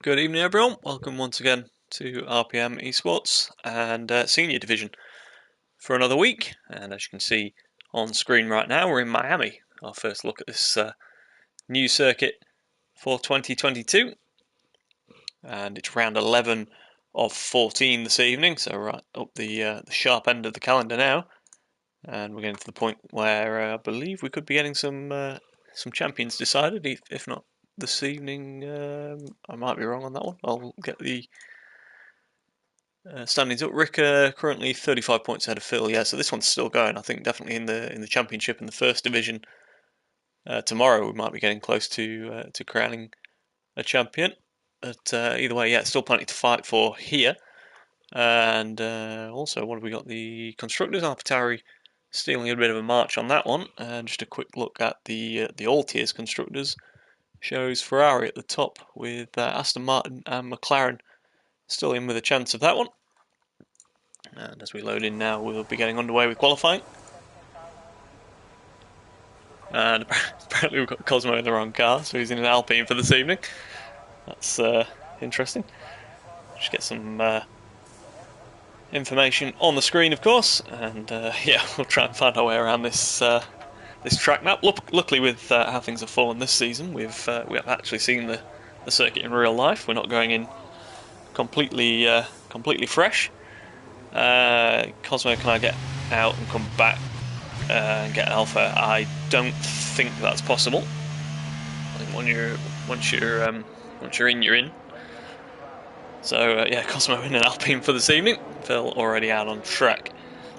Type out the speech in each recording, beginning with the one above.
Good evening, everyone. Welcome once again to RPM Esports and Senior Division for another week. And as you can see on screen right now, we're in Miami. Our first look at this new circuit for 2022. And it's round 11 of 14 this evening, so right up the sharp end of the calendar now. And we're getting to the point where I believe we could be getting some champions decided, if not this evening. I might be wrong on that one. I'll get the standings up. Rick currently 35 points ahead of Phil. Yeah, so this one's still going. I think definitely in the championship in the first division. Tomorrow we might be getting close to crowning a champion. But either way, yeah, still plenty to fight for here. And also, what have we got? The constructors, AlphaTauri stealing a bit of a march on that one. And just a quick look at the all tiers constructors shows Ferrari at the top with Aston Martin and McLaren still in with a chance of that one. And as we load in now, we'll be getting underway with qualifying. And apparently we've got Cosmo in the wrong car, so he's in an Alpine for this evening. That's interesting. Just get some information on the screen, of course, and yeah, we'll try and find our way around this track map. Luckily, with how things have fallen this season, we have actually seen the circuit in real life. We're not going in completely fresh. Cosmo, can I get out and come back and get Alpha? I don't think that's possible. I think once you're in, you're in. So yeah, Cosmo in an Alpine for this evening. Phil already out on track.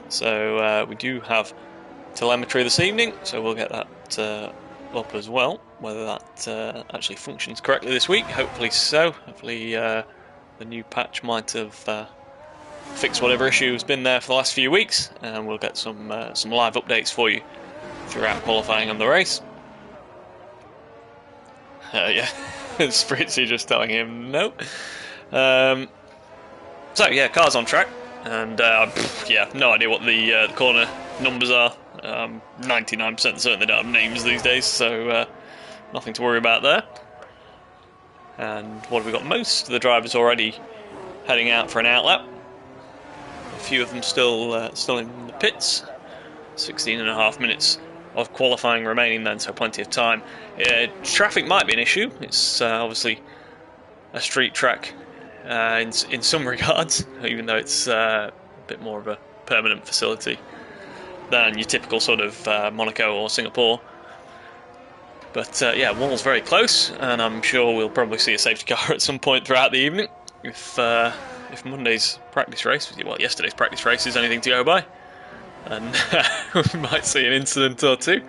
So we do have telemetry this evening, so we'll get that up as well. Whether that actually functions correctly this week, hopefully so. Hopefully the new patch might have fix whatever issue has been there for the last few weeks, and we'll get some live updates for you throughout qualifying and the race. Yeah, Spritzy just telling him no. So yeah, car's on track, and yeah, no idea what the corner numbers are. 99% certain they don't have names these days, so nothing to worry about there. And what have we got? Most of the drivers already heading out for an outlap. A few of them still in the pits. 16.5 minutes of qualifying remaining then, so plenty of time. Traffic might be an issue. It's obviously a street track in some regards, even though it's a bit more of a permanent facility than your typical sort of Monaco or Singapore. But yeah, Wall's very close, and I'm sure we'll probably see a safety car at some point throughout the evening. If Monday's practice race, well, yesterday's practice race is anything to go by, and we might see an incident or two.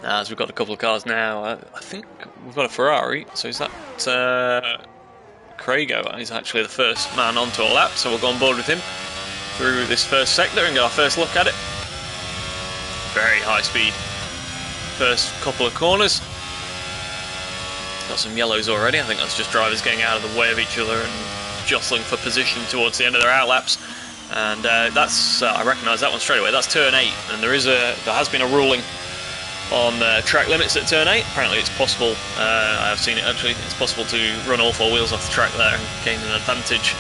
As we've got a couple of cars now, I think we've got a Ferrari, so is that Craigo? He's actually the first man onto a lap, so we'll go on board with him through this first sector and get our first look at it. Very high speed first couple of corners. Got some yellows already. I think that's just drivers getting out of the way of each other and jostling for position towards the end of their outlaps. And that's I recognise that one straight away. That's turn 8, and there has been a ruling on track limits at turn 8. Apparently it's possible, I have seen it actually, it's possible to run all four wheels off the track there and gain an advantage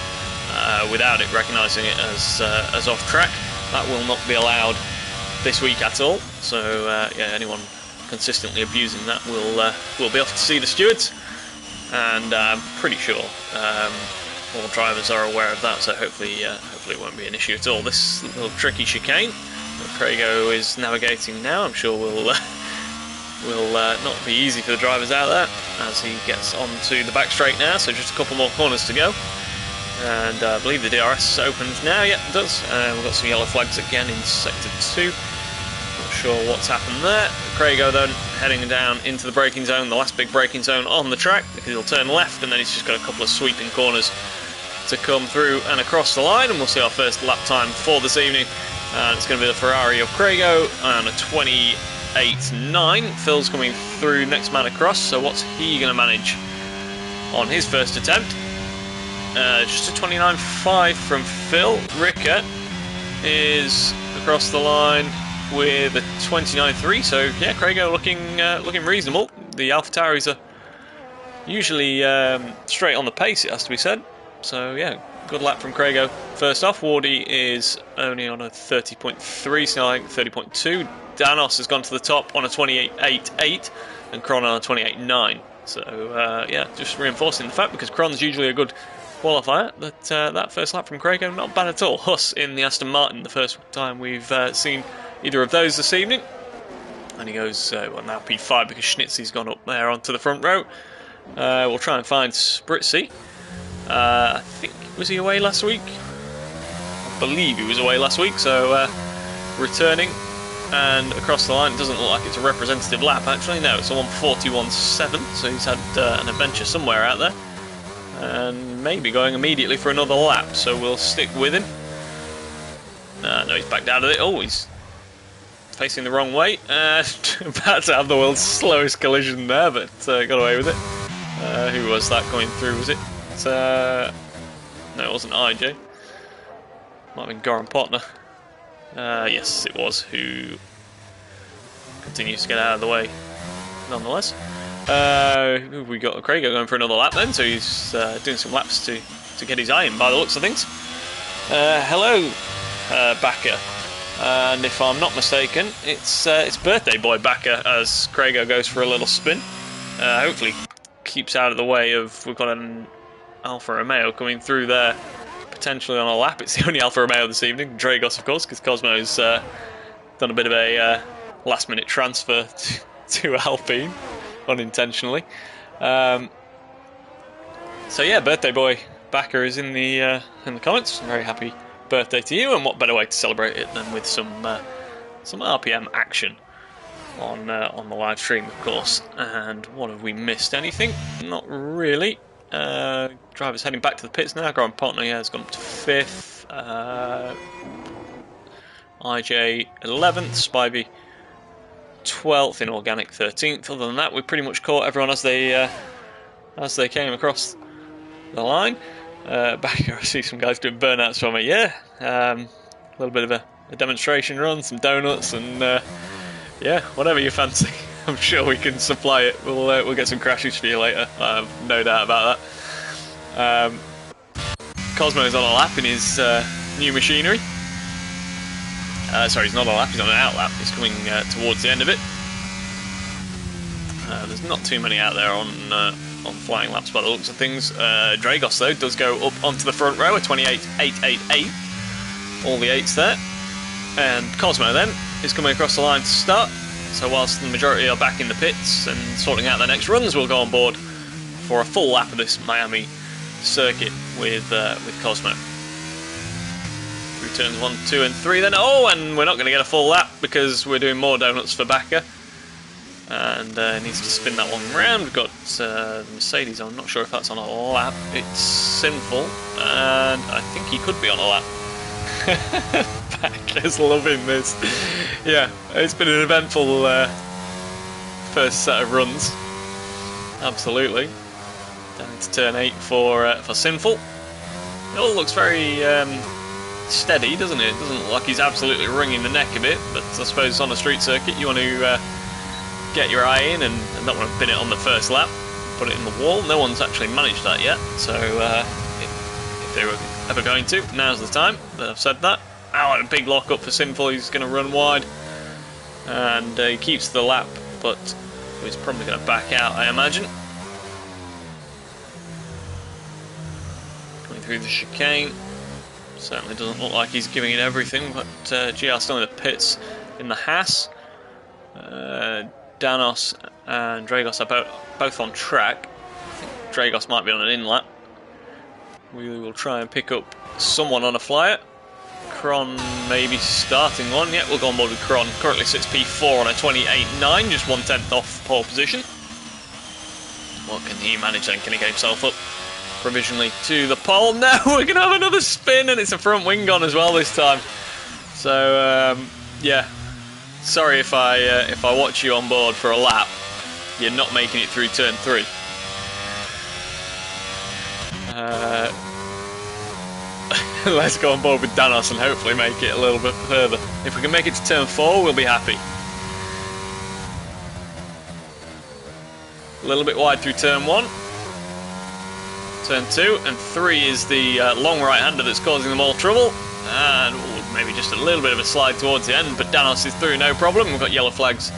without it recognising it as off track. That will not be allowed this week at all, so yeah, anyone consistently abusing that will be off to see the stewards, and I'm pretty sure all drivers are aware of that, so hopefully it won't be an issue at all. This little tricky chicane that Craigo is navigating now, I'm sure will not be easy for the drivers out there as he gets onto the back straight now, so just a couple more corners to go. And I believe the DRS opens now. Yeah, it does. We've got some yellow flags again in sector 2. Not sure what's happened there. Craigo then heading down into the braking zone, the last big braking zone on the track, because he'll turn left and then he's just got a couple of sweeping corners to come through and across the line, and we'll see our first lap time for this evening. And it's going to be the Ferrari of Craigo and a 28.9. Phil's coming through next man across, so what's he going to manage on his first attempt? Just a 29.5 from Phil. Ricker is across the line with a 29.3. So yeah, Craigo looking reasonable. The AlphaTauris are usually straight on the pace, it has to be said. So yeah, good lap from Craigo. First off, Wardy is only on a 30.3, so I think 30.2. Danos has gone to the top on a 28.8, and Kron on a 28.9. So yeah, just reinforcing the fact, because Kron's usually a good qualifier, that that first lap from Craigo, not bad at all. Huss in the Aston Martin, the first time we've seen either of those this evening. And he goes, well, now P5 because Schnitzy's gone up there onto the front row. We'll try and find Spritzy. I think, was he away last week? I believe he was away last week, so returning and across the line. It doesn't look like it's a representative lap, actually. No, it's a 1:41.7, so he's had an adventure somewhere out there. And maybe going immediately for another lap, so we'll stick with him. No, he's backed out of it. Oh, he's facing the wrong way. About to have the world's slowest collision there, but got away with it. Who was that going through? Was it? No, it wasn't IJ. Might have been Goran Potner. Yes, it was, who continues to get out of the way nonetheless. We got Craigo going for another lap then, so he's doing some laps to get his eye in by the looks of things. Hello, Backer. And if I'm not mistaken, it's birthday boy Backer as Craigo goes for a little spin. Hopefully keeps out of the way of, we've got an Alfa Romeo coming through there, potentially on a lap. It's the only Alfa Romeo this evening. Dragos, of course, because Cosmo's done a bit of a last minute transfer to Alpine, unintentionally. So yeah, birthday boy Backer is in the comments. Very happy birthday to you, and what better way to celebrate it than with some RPM action on the live stream, of course. And what have we missed? Anything? Not really. Drivers heading back to the pits now. Goran Potner has gone up to 5th. IJ 11th. Spivey 12th. Inorganic 13th. Other than that, we pretty much caught everyone as they came across the line. Back here, I see some guys doing burnouts for me. Yeah, a little bit of a demonstration run, some donuts, and yeah, whatever you fancy. I'm sure we can supply it. We'll get some crashes for you later. I have no doubt about that. Cosmo's on a lap in his new machinery. Sorry, he's not on a lap. He's on an out lap. He's coming towards the end of it. There's not too many out there on flying laps by the looks of things. Dragos, though, does go up onto the front row at 28.888. All the 8s there. And Cosmo, then, is coming across the line to start. So whilst the majority are back in the pits and sorting out their next runs, we'll go on board for a full lap of this Miami circuit with Cosmo. Through turns 1, 2 and 3 then. Oh, and we're not going to get a full lap because we're doing more donuts for Backer. And needs to spin that one round. We've got the Mercedes on. I'm not sure if that's on a lap. It's Sinful, and I think he could be on a lap. Backer's loving this. Yeah, it's been an eventful first set of runs. Absolutely. Down into turn 8 for Sinful. It all looks very steady, doesn't it? It doesn't look like he's absolutely wringing the neck of it, but I suppose on a street circuit you want to get your eye in and not want to pin it on the first lap, put it in the wall. No one's actually managed that yet, so if they were ever going to, now's the time that I've said that. Oh, a big lock up for Sinful. He's going to run wide, and he keeps the lap, but he's probably going to back out, I imagine. Going through the chicane. Certainly doesn't look like he's giving it everything, but GR still in the pits in the Haas. Danos and Dragos are both on track. I think Dragos might be on an in-lap. We will try and pick up someone on a flyer. Kron maybe starting one. Yeah, we'll go on board with Kron. Currently sits P4 on a 28.9, just 1/10 off pole position. What can he manage then? Can he get himself up provisionally to the pole? No, we're going to have another spin, and it's a front wing on as well this time. So, yeah. Sorry if I watch you on board for a lap, you're not making it through turn 3. Let's go on board with Danos and hopefully make it a little bit further. If we can make it to turn 4, we'll be happy. A little bit wide through turn 1. turn 2, and 3 is the long right-hander that's causing them all trouble. And maybe just a little bit of a slide towards the end, but Danos is through no problem. We've got yellow flags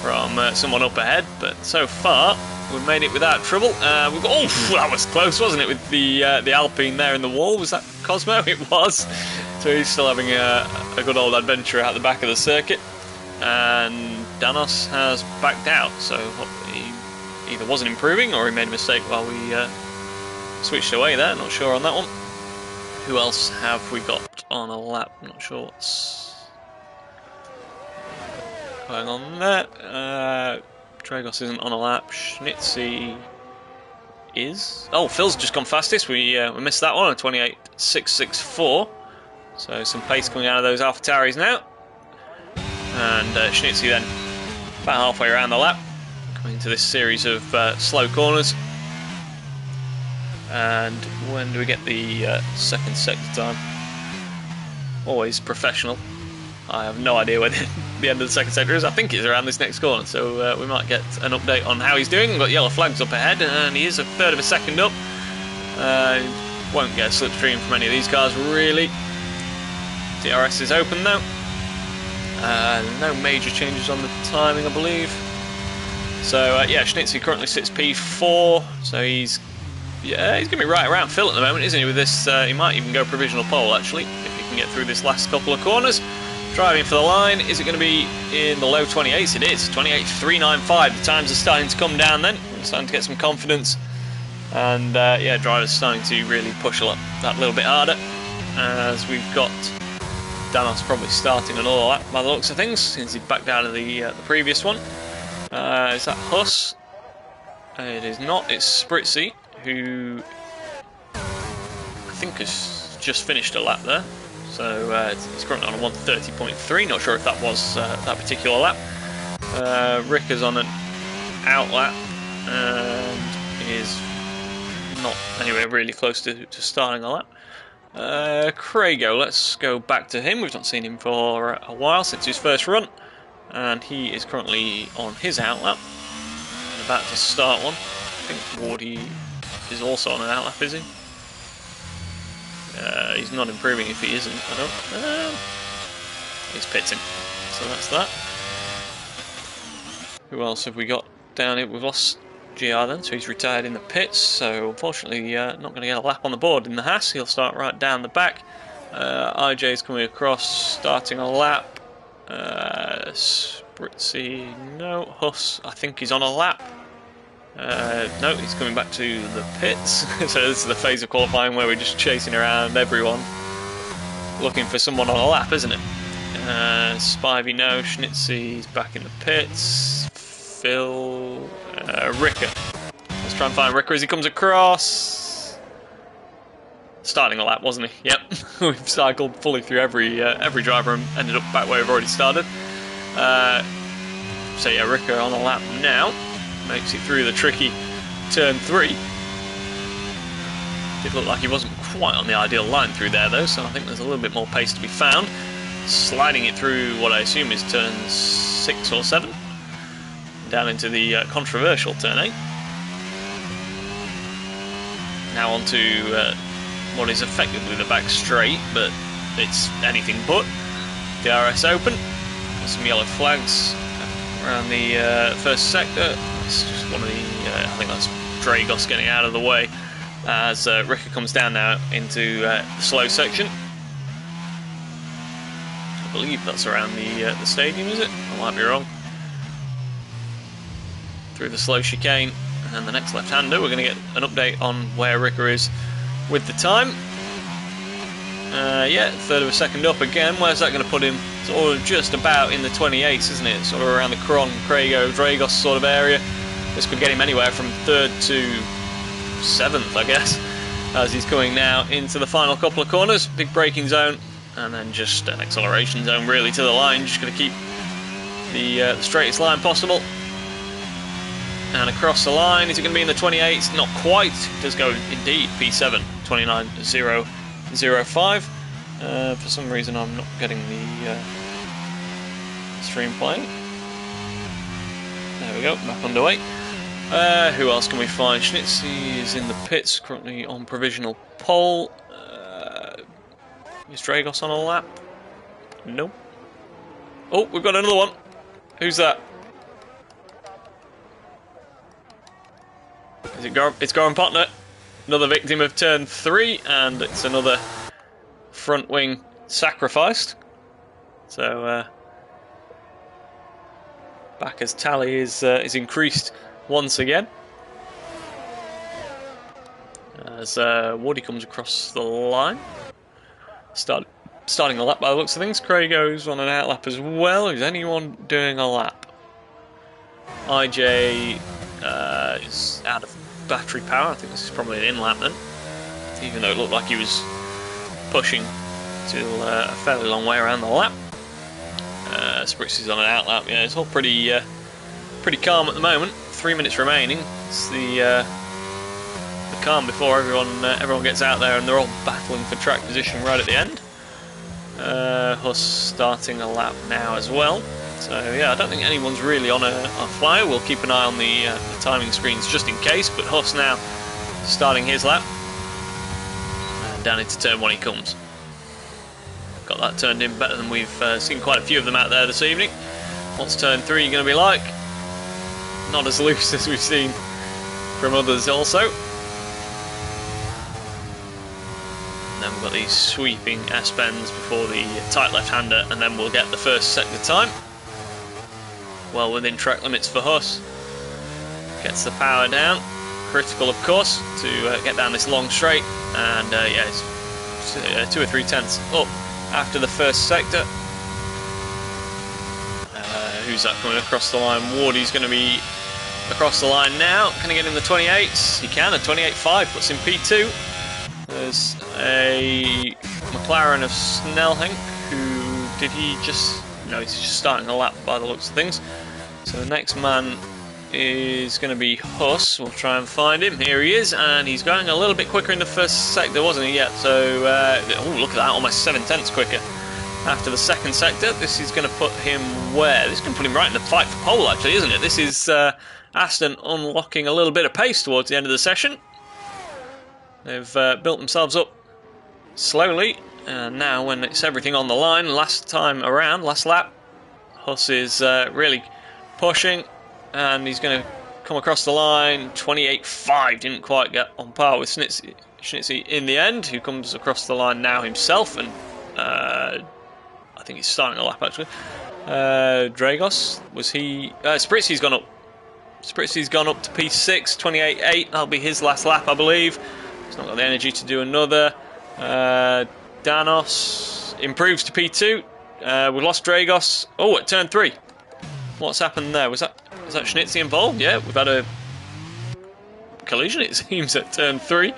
from someone up ahead, but so far we've made it without trouble. We've got, oh, that was close, wasn't it, with the Alpine there in the wall? Was that Cosmo? It was. So he's still having a good old adventure out the back of the circuit, and Danos has backed out. So he either wasn't improving or he made a mistake while we switched away there. Not sure on that one. Who else have we got on a lap? Not sure what's going on there. Dragos isn't on a lap. Schnitzy is. Oh, Phil's just gone fastest. We missed that one, a 28.664. So some pace coming out of those AlphaTauris now. And Schnitzy then about halfway around the lap, coming into this series of slow corners. And when do we get the second sector time? Always professional. I have no idea when the end of the second sector is. I think it's around this next corner, so we might get an update on how he's doing. We've got yellow flags up ahead, and he is a third of a second up. Won't get a slipstream from any of these cars, really. DRS is open though. No major changes on the timing, I believe. So yeah, Schnitzy currently sits P4, so he's going to be right around Phil at the moment, isn't he? With this, he might even go provisional pole actually, if he can get through this last couple of corners. Driving for the line, is it going to be in the low 28s? It is, 28.395. The times are starting to come down then. We're starting to get some confidence. And yeah, drivers starting to really push that little bit harder. As we've got Danos probably starting an all lap by the looks of things, since he backed out of the previous one. Is that Huss? It is not, it's Spritzy, who I think has just finished a lap there. So he's currently on a 130.3, not sure if that was that particular lap. Rick is on an out lap and is not anywhere really close to starting a lap. Craigo, let's go back to him. We've not seen him for a while, since his first run. And he is currently on his out lap, and about to start one. I think Wardy is also on an out lap, is he? He's not improving if he isn't, I don't. He's pitting, so that's that. Who else have we got down here? We've lost GR then, so he's retired in the pits, so unfortunately not going to get a lap on the board in the Haas. He'll start right down the back. IJ's coming across, starting a lap. Spritzy, no. Huss, I think he's on a lap. No, he's coming back to the pits. So this is the phase of qualifying where we're just chasing around everyone, looking for someone on a lap, isn't it? Spivey, no. Schnitzy's back in the pits. Phil, Ricker. Let's try and find Ricker as he comes across. Starting a lap, wasn't he? Yep. We've cycled fully through every driver and ended up back where we've already started. So yeah, Ricker on a lap now. Makes it through the tricky turn 3. Did look like he wasn't quite on the ideal line through there though, so I think there's a little bit more pace to be found. Sliding it through what I assume is turn 6 or 7. Down into the controversial turn 8. Now on to what is effectively the back straight, but it's anything but. DRS open. There's some yellow flags around the first sector. It's just one of the, I think that's Dragos getting out of the way as Ricker comes down now into the slow section. I believe that's around the stadium, is it? I might be wrong. Through the slow chicane, and the next left-hander, we're going to get an update on where Ricker is with the time. Yeah, third of a second up again. Where's that going to put him? Sort of just about in the 28s, isn't it? Sort of around the Cron, Craigo, Dragos sort of area. This could get him anywhere from 3rd to 7th, I guess, as he's coming now into the final couple of corners. Big braking zone, and then just an acceleration zone really to the line. Just going to keep the straightest line possible. And across the line, is it going to be in the 28s? Not quite. It does go indeed P7, 29.005. For some reason I'm not getting the stream playing. There we go, back underway. Who else can we find? Schnitzy is in the pits, currently on provisional pole. Is Dragos on a lap? No. Oh, we've got another one. Who's that? Is it it's Goran Potner, another victim of turn 3, and it's another front wing sacrificed. So Backer's tally is increased once again as Woody comes across the line. Starting a lap by the looks of things. Craigo's on an out lap as well. Is anyone doing a lap? IJ is out of battery power. I think this is probably an in-lap then, even though it looked like he was pushing till a fairly long way around the lap. Spritz is on an out lap. Yeah, it's all pretty calm at the moment. 3 minutes remaining. It's the calm before everyone gets out there, and they're all battling for track position right at the end. Huss starting a lap now as well. So yeah, I don't think anyone's really on a flyer. We'll keep an eye on the timing screens just in case. But Huss now starting his lap, and down into turn 1 he comes. Got that turned in better than we've seen quite a few of them out there this evening. What's turn 3 going to be like? Not as loose as we've seen from others also. And then we've got these sweeping S-bends before the tight left-hander, and then we'll get the first sector time. Well within track limits for Huss. Gets the power down. Critical, of course, to get down this long straight. And yeah, it's 2 or 3 tenths up after the first sector. Who's that coming across the line? Wardy's going to be across the line now. Can he get in the 28s? He can, a 28.5 puts in P2. There's a McLaren of Snellhenk, who did he just... No, he's just starting a lap by the looks of things. So the next man is going to be Huss. We'll try and find him. Here he is, and he's going a little bit quicker in the first sector, wasn't he yet? So, oh, look at that, almost 7 tenths quicker after the second sector. This is going to put him where? This is going to put him right in the fight for pole, actually, isn't it? This is Aston unlocking a little bit of pace towards the end of the session. They've built themselves up slowly, and now when it's everything on the line, last time around, last lap, Huss is really pushing, and he's going to come across the line. 28.5, didn't quite get on par with Schnitzy in the end, who comes across the line now himself, and I think he's starting a lap actually. Dragos, was he... Spritzy's gone up. Spritzy's gone up to P6, 28.8, that'll be his last lap I believe. He's not got the energy to do another. Danos improves to P2. We've lost Dragos. Oh, at turn 3. What's happened there? Was that Schnitzy involved? Yeah, we've had a collision, it seems, at turn 3.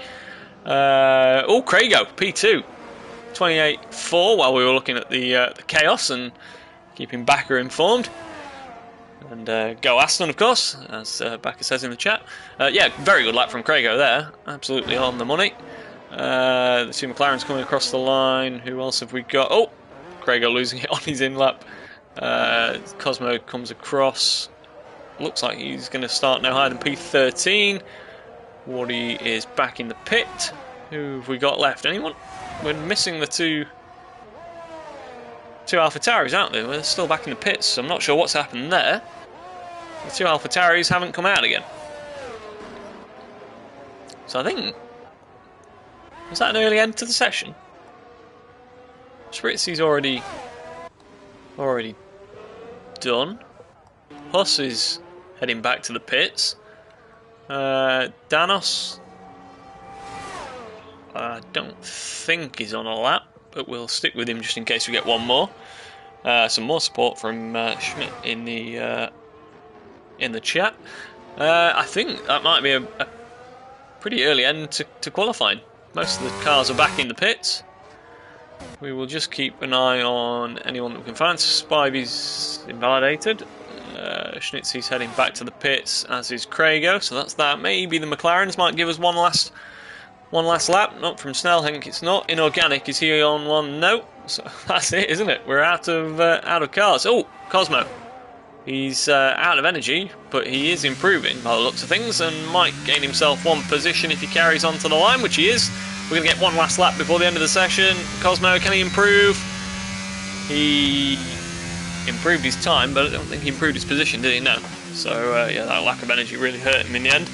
Oh, Craigo, P2. 28.4 while we were looking at the chaos and keeping Backer informed. And go Aston, of course, as Backer says in the chat. Yeah, very good lap from Craigo there. Absolutely on the money. The two McLarens coming across the line. Who else have we got? Oh, Craigo losing it on his in-lap. Cosmo comes across. Looks like he's going to start no higher than P13. Wardy is back in the pit. Who have we got left? Anyone? We're missing the two AlphaTauris, aren't they? We're still back in the pits, so I'm not sure what's happened there. The two AlphaTauris haven't come out again. So I think... Was that an early end to the session? Spritzy's already done. Huss is heading back to the pits. Danos, I don't think he's on a lap, but we'll stick with him just in case we get one more. Some more support from Schmidt in the chat. I think that might be a pretty early end to qualifying. Most of the cars are back in the pits. We will just keep an eye on anyone that we can find. Spivey's invalidated. Schnitzy's heading back to the pits, as is Craigo, so that's that. Maybe the McLarens might give us one last lap. Not from Snellhenk, it's not. Inorganic, is he on one? No. So that's it, isn't it? We're out of cars. Oh, Cosmo. He's out of energy, but he is improving by the looks of things and might gain himself one position if he carries on to the line, which he is. We're going to get one last lap before the end of the session. Cosmo, can he improve? He improved his time, but I don't think he improved his position, did he? No. So, yeah, that lack of energy really hurt him in the end.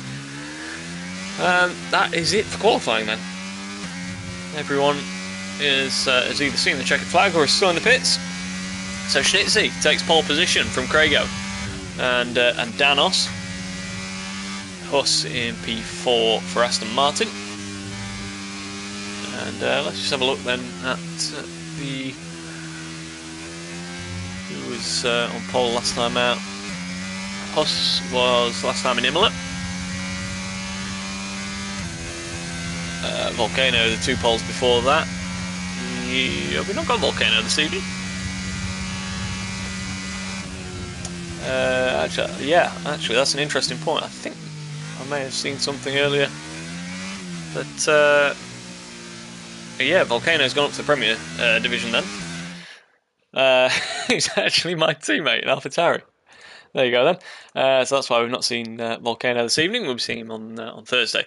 That is it for qualifying then. Everyone has either seen the checkered flag or is still in the pits. So Schnitzy takes pole position from Craigo and Danos. Huss in P4 for Aston Martin. And let's just have a look then at who was on pole last time out. Huss was last time in Imola. Volcano, the 2 poles before that. Have we not got Volcano this evening? Actually, that's an interesting point. I think I may have seen something earlier. But, yeah, Volcano's gone up to the Premier Division then. He's actually my teammate in AlphaTauri. There you go then. So that's why we've not seen Volcano this evening. We'll be seeing him on Thursday.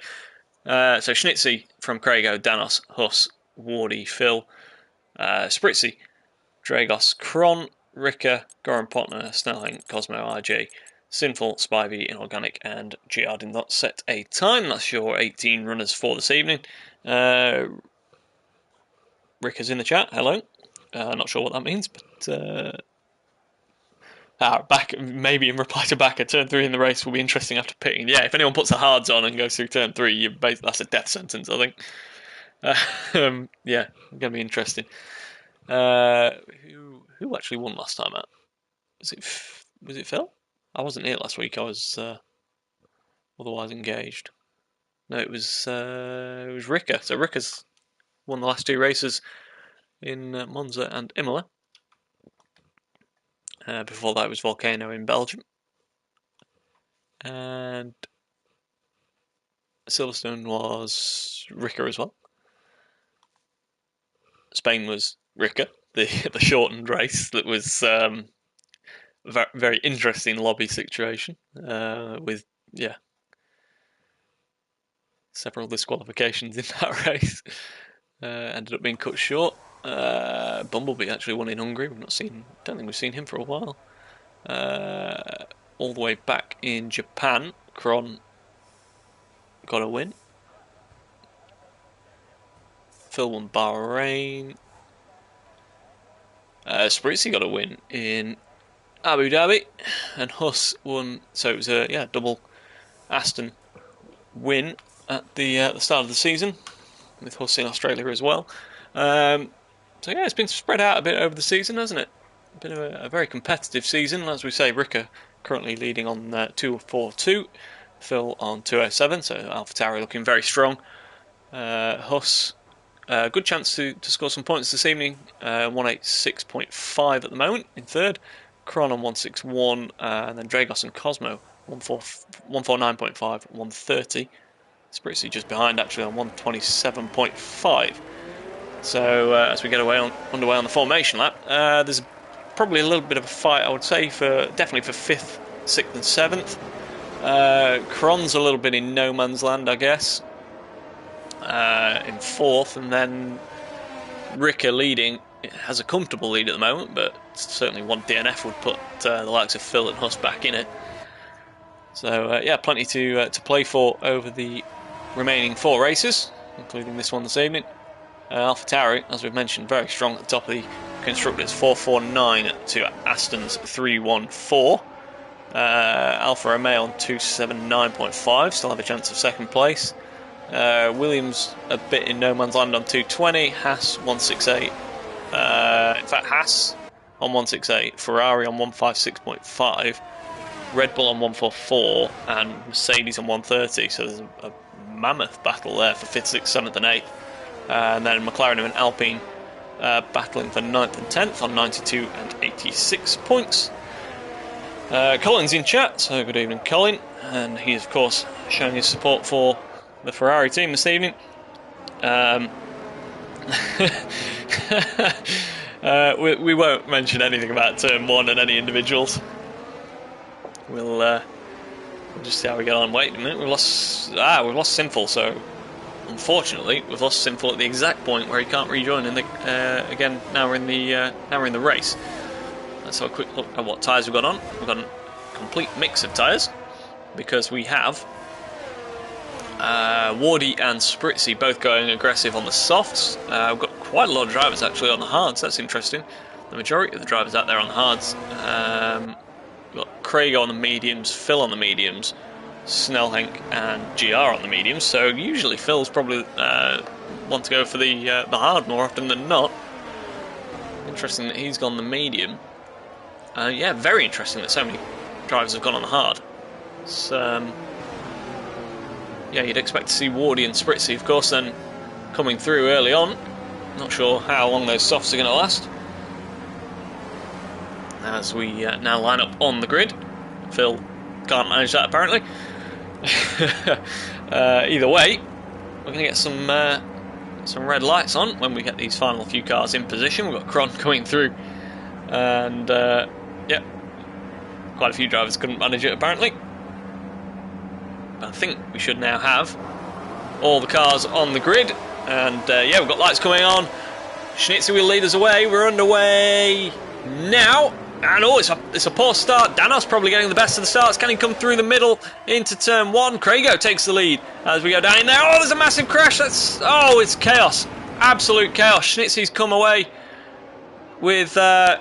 So Schnitzy from Craigo, Danos, Huss, Wardy, Phil, Spritzy, Dragos, Kron, Ricker, Goran Potner, Snelling, Cosmo, RJ, Sinful, Spivey, Inorganic, and GR did not set a time. That's your 18 runners for this evening. Ricker's in the chat. Hello. Not sure what that means, but back maybe in reply to Backer, turn 3 in the race will be interesting after pitting. Yeah, if anyone puts the hards on and goes through turn 3, that's a death sentence, I think. Yeah, going to be interesting. Who actually won last time out? Was it Phil? I wasn't here last week. I was otherwise engaged. No, it was Ricker. So Ricker's won the last 2 races in Monza and Imola. Before that, it was Volcano in Belgium. And Silverstone was Ricker as well. Spain was Ricker, the shortened race that was very interesting lobby situation with several disqualifications in that race. Ended up being cut short. Bumblebee actually won in Hungary. Don't think we've seen him for a while. All the way back in Japan, Kron got a win. Phil won Bahrain. Spritzy got a win in Abu Dhabi, and Huss won. So it was a double Aston win at the start of the season, with Huss in Australia as well. So yeah, it's been spread out a bit over the season, hasn't it? Been a very competitive season. As we say, Ricker currently leading on 242, Phil on 207, so AlphaTauri looking very strong. Huss, good chance to score some points this evening, 186.5 at the moment in third, Kron on 161, and then Dragos and Cosmo 149.5, 130. Spritzy just behind actually on 127.5. So as we get underway on the formation lap, there's probably a little bit of a fight, I would say, definitely for 5th, 6th and 7th. Kron's a little bit in no man's land, I guess, in 4th, and then Ricker leading. It has a comfortable lead at the moment, but certainly one DNF would put the likes of Phil and Huss back in it. So yeah, plenty to play for over the remaining 4 races, including this one this evening. AlphaTauri, as we've mentioned, very strong at the top of the constructors, 449 to Aston's 314. Alfa Romeo on 279.5, still have a chance of 2nd place. Williams a bit in no man's land on 220, Haas 168. In fact, Haas on 168, Ferrari on 156.5, Red Bull on 144, and Mercedes on 130. So there's a mammoth battle there for 5th, 6th, 7th, and 8th. And then McLaren and Alpine battling for 9th and 10th on 92 and 86 points. Colin's in chat, so good evening, Colin. And he is, of course, showing his support for the Ferrari team this evening. We won't mention anything about Turn 1 and any individuals. We'll just see how we get on. Wait a minute, we've lost Sinful, so unfortunately we've lost Sinful at the exact point where he can't rejoin in the again. Now we're in the race. Let's have a quick look at what tyres we've got on. We've got a complete mix of tyres because we have Wardy and Spritzy both going aggressive on the softs. We've got quite a lot of drivers actually on the hards. That's interesting. The majority of the drivers out there on the hards. We've got Craig on the mediums, Phil on the mediums, Snellhenk and GR on the mediums. So usually Phil's probably want to go for the hard more often than not. Interesting that he's gone the medium. Yeah, very interesting that so many drivers have gone on the hard. So yeah, you'd expect to see Wardy and Spritzy, of course, then coming through early on. Not sure how long those softs are going to last. As we now line up on the grid. Phil can't manage that apparently. Either way, we're going to get some red lights on when we get these final few cars in position. We've got Cron coming through, and yeah, quite a few drivers couldn't manage it apparently. But I think we should now have all the cars on the grid, and yeah, we've got lights coming on. Schnitzy will lead us away. We're underway now. And oh, it's a poor start. Danos probably getting the best of the starts. Can he come through the middle into turn one? Craigo takes the lead as we go down in there. Oh, there's a massive crash. It's chaos. Absolute chaos. Schnitzy's come away with no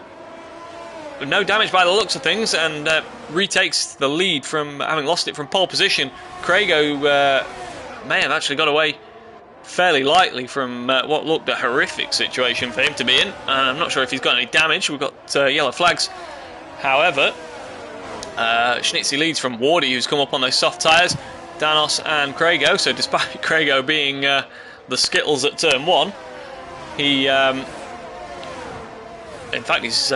damage by the looks of things, and retakes the lead from having lost it from pole position. Craigo may have actually got away fairly lightly from what looked a horrific situation for him to be in. I'm not sure if he's got any damage. We've got yellow flags. However, Schnitzy leads from Wardy, who's come up on those soft tyres, Danos and Craigo. So despite Craigo being the Skittles at turn one, he in fact he's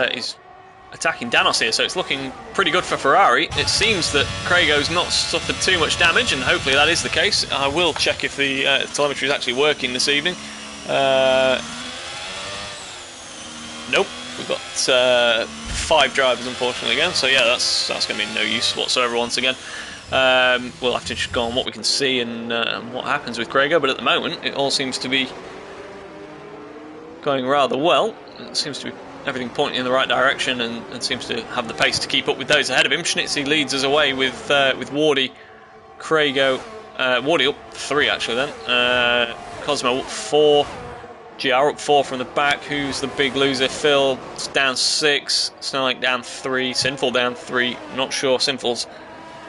attacking Danos here, so it's looking pretty good for Ferrari. It seems that Craigo's not suffered too much damage, and hopefully that is the case. I will check if the telemetry is actually working this evening. Nope, we've got 5 drivers unfortunately again, so yeah, that's going to be no use whatsoever once again. We'll have to just go on what we can see and what happens with Craigo, but at the moment it all seems to be going rather well. It seems to be everything pointing in the right direction, and seems to have the pace to keep up with those ahead of him. Schnitzy leads us away with Wardy, Craigo, Wardy up 3 actually then, Cosmo up 4, GR up 4 from the back. Who's the big loser? Phil down 6, Snellink down 3, Sinful down 3. Not sure Sinful's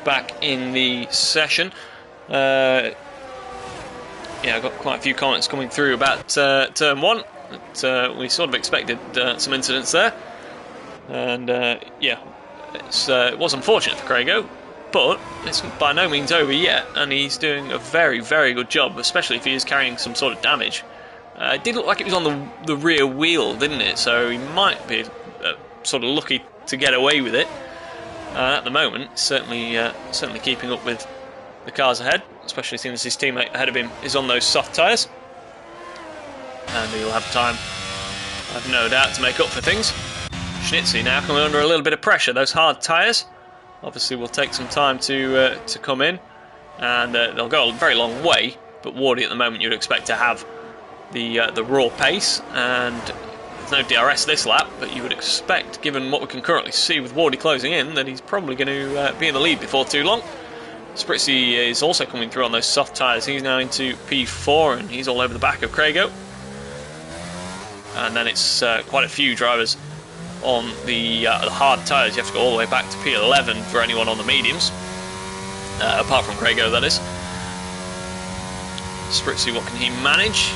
back in the session. Yeah, I've got quite a few comments coming through about turn 1. But, we sort of expected some incidents there, and yeah, it was unfortunate for Craigo, but it's by no means over yet, and he's doing a very, very good job, especially if he is carrying some sort of damage. It did look like it was on the rear wheel, didn't it? So he might be sort of lucky to get away with it. At the moment, certainly keeping up with the cars ahead, especially since his teammate ahead of him is on those soft tyres. And he'll have time, I have no doubt, to make up for things. Schnitzy now coming under a little bit of pressure. Those hard tyres obviously will take some time to come in, and they'll go a very long way. But Wardy at the moment you'd expect to have the raw pace, and there's no DRS this lap, but you would expect, given what we can currently see with Wardy closing in, that he's probably going to be in the lead before too long. Spritzy is also coming through on those soft tyres. He's now into P4, and he's all over the back of Craigo. And then it's quite a few drivers on the hard tyres. You have to go all the way back to P11 for anyone on the mediums, apart from Craigo, that is. Spritzy, what can he manage?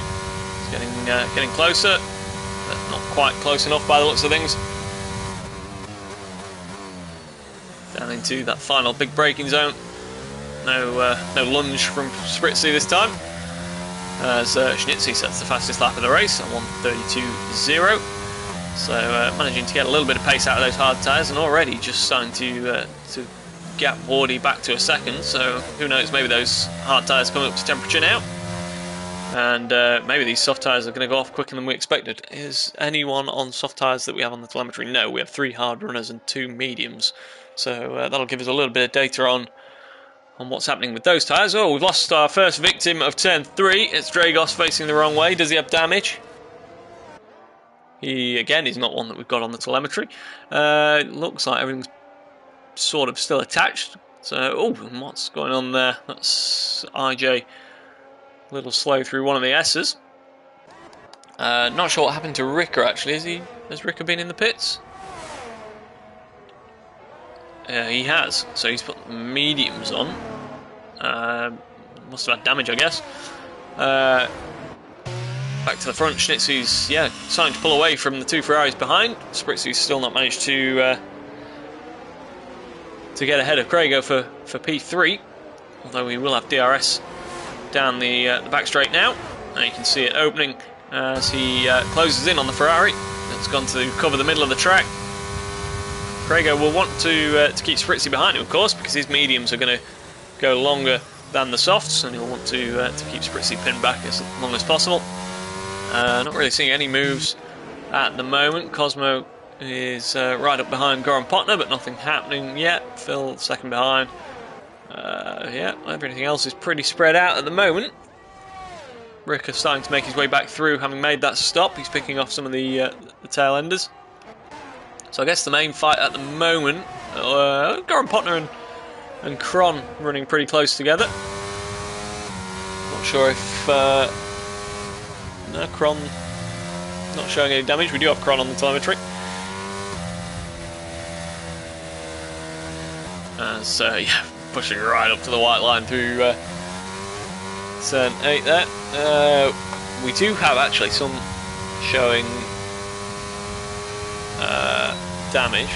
He's getting closer, but not quite close enough by the looks of things. Down into that final big braking zone. No lunge from Spritzy this time, as Schnitzy sets the fastest lap of the race at 1:32.0. So managing to get a little bit of pace out of those hard tyres, and already just starting to gap Wardy back to a second. So who knows, maybe those hard tyres coming up to temperature now. And maybe these soft tyres are going to go off quicker than we expected. Is anyone on soft tyres that we have on the telemetry? No, we have 3 hard runners and 2 mediums. So that'll give us a little bit of data on what's happening with those tyres. Oh, we've lost our first victim of turn 3. It's Dragos facing the wrong way. Does he have damage? He, again, is not one that we've got on the telemetry. It looks like everything's sort of still attached. So, oh, what's going on there? That's IJ. A little slow through one of the S's. Not sure what happened to Ricker, actually. Has Ricker been in the pits? He has. So he's put mediums on. Must have had damage, I guess. Back to the front. Schnitzy's, yeah, starting to pull away from the 2 Ferraris behind. Spritzy's still not managed to get ahead of Crago for P3. Although we will have DRS down the back straight now. Now you can see it opening as he closes in on the Ferrari. It's gone to cover the middle of the track. Crago will want to keep Spritzy behind him, of course, because his mediums are going to go longer than the softs, and he'll want to keep Spritzy pinned back as long as possible. Not really seeing any moves at the moment. Cosmo is right up behind Goran Potner, but nothing happening yet. Phil second behind. Yeah, everything else is pretty spread out at the moment. Rick is starting to make his way back through, having made that stop. He's picking off some of the tail enders. So I guess the main fight at the moment, Goran Potner and Kron running pretty close together. Not sure if no, Kron not showing any damage. We do have Kron on the telemetry. So yeah, pushing right up to the white line through turn 8 there. We do have actually some showing damage.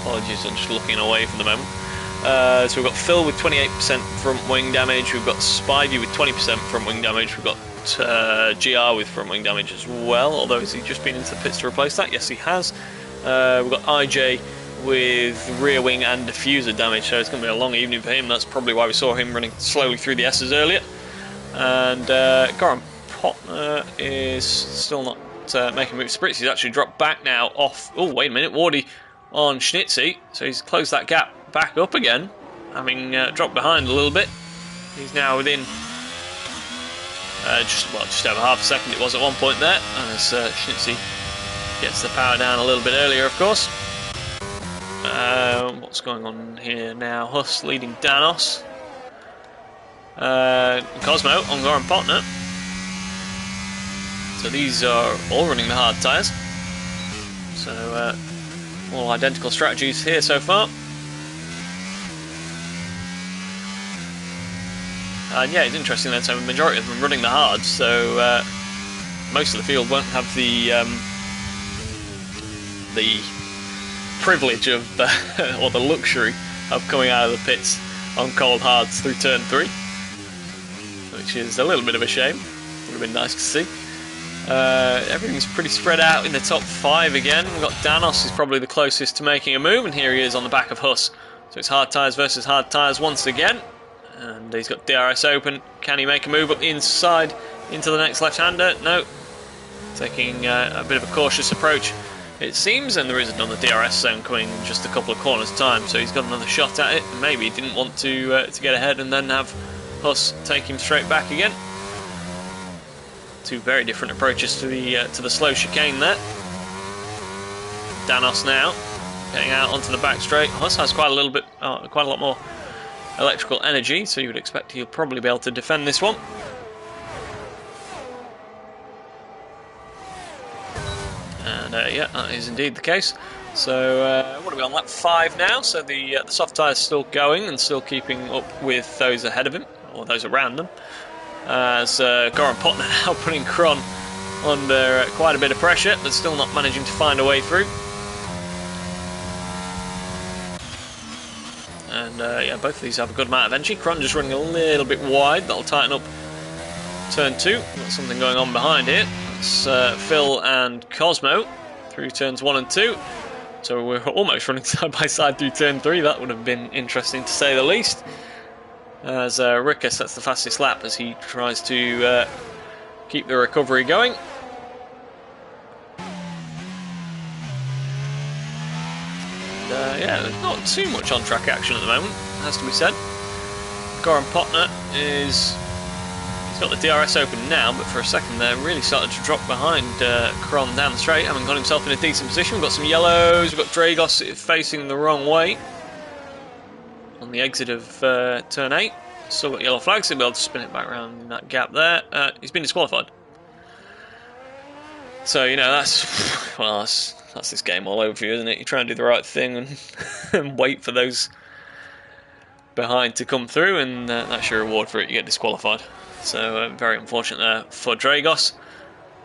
Apologies, I'm just looking away for the moment. So we've got Phil with 28% front wing damage. We've got Spivey with 20% front wing damage. We've got GR with front wing damage as well. Although has he just been into the pits to replace that? Yes, he has. We've got IJ with rear wing and diffuser damage, so it's going to be a long evening for him. That's probably why we saw him running slowly through the S's earlier. And Goran Potner is still not making moves. Spritzy's actually dropped back now off. Oh, wait a minute, Wardy on Schnitzy, so he's closed that gap back up again, having dropped behind a little bit. He's now within just over half a second it was at one point there, as Schnitzy gets the power down a little bit earlier, of course. What's going on here now? Huss leading Danos. Cosmo on Goran Potner. So these are all running the hard tyres. So all identical strategies here so far. And yeah, it's interesting that the majority of them running the hards, so most of the field won't have the privilege of or the luxury of coming out of the pits on cold hards through turn 3, which is a little bit of a shame. Would have been nice to see. Everything's pretty spread out in the top 5 again. We've got Danos is probably the closest to making a move, and here he is on the back of Huss. So it's hard tyres versus hard tyres once again. And he's got DRS open. Can he make a move up inside into the next left-hander? No. Taking a bit of a cautious approach, it seems, and there is another DRS zone coming in just a couple of corners' time, so he's got another shot at it. Maybe he didn't want to get ahead and then have Huss take him straight back again. Two very different approaches to the slow chicane there. Danos now getting out onto the back straight. Huss has quite a lot more electrical energy, so you would expect he'll probably be able to defend this one. And yeah, that is indeed the case. So what are we on lap 5 now? So the soft tyres still going and still keeping up with those ahead of him, or those around them. As Goran Potner now putting Kron under quite a bit of pressure, but still not managing to find a way through. And yeah, both of these have a good amount of energy. Kron just running a little bit wide. That'll tighten up turn 2. Got something going on behind here. It's Phil and Cosmo through turns 1 and 2. So we're almost running side by side through turn 3. That would have been interesting to say the least. as Ricker sets the fastest lap as he tries to keep the recovery going. Yeah, there's not too much on-track action at the moment, has to be said. Goran Potner he's got the DRS open now, but for a second there really started to drop behind Kron down the straight, having got himself in a decent position. We've got some yellows, we've got Dragos facing the wrong way on the exit of turn 8. Still got yellow flags, so he'll be able to spin it back around in that gap there. He's been disqualified. So, you know, that's this game all over for you, isn't it? You try and do the right thing and, and wait for those behind to come through, and that's your reward for it. You get disqualified. So, very unfortunate there for Dragos.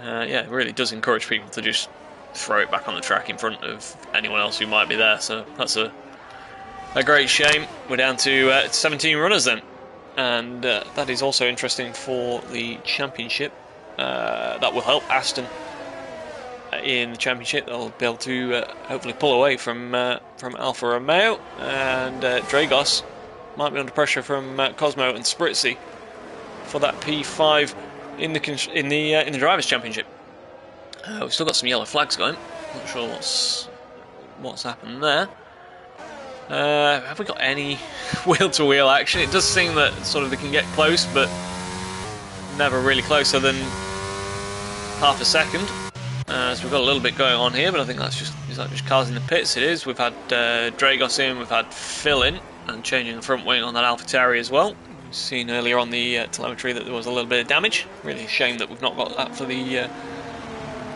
Yeah, it really does encourage people to just throw it back on the track in front of anyone else who might be there. So, that's a great shame. We're down to 17 runners then. And that is also interesting for the championship. That will help Aston in the championship. They'll be able to hopefully pull away from Alfa Romeo, and Dragos might be under pressure from Cosmo and Spritzy for that P5 in the drivers' championship. We've still got some yellow flags going. Not sure what's happened there. Have we got any wheel-to-wheel action? It does seem that sort of they can get close, but never really closer than half a second. So we've got a little bit going on here, but I think is that just cars in the pits? It is. We've had Dragos in, we've had Phil in, and changing the front wing on that AlphaTauri as well. We've seen earlier on the telemetry that there was a little bit of damage. Really a shame that we've not got that for the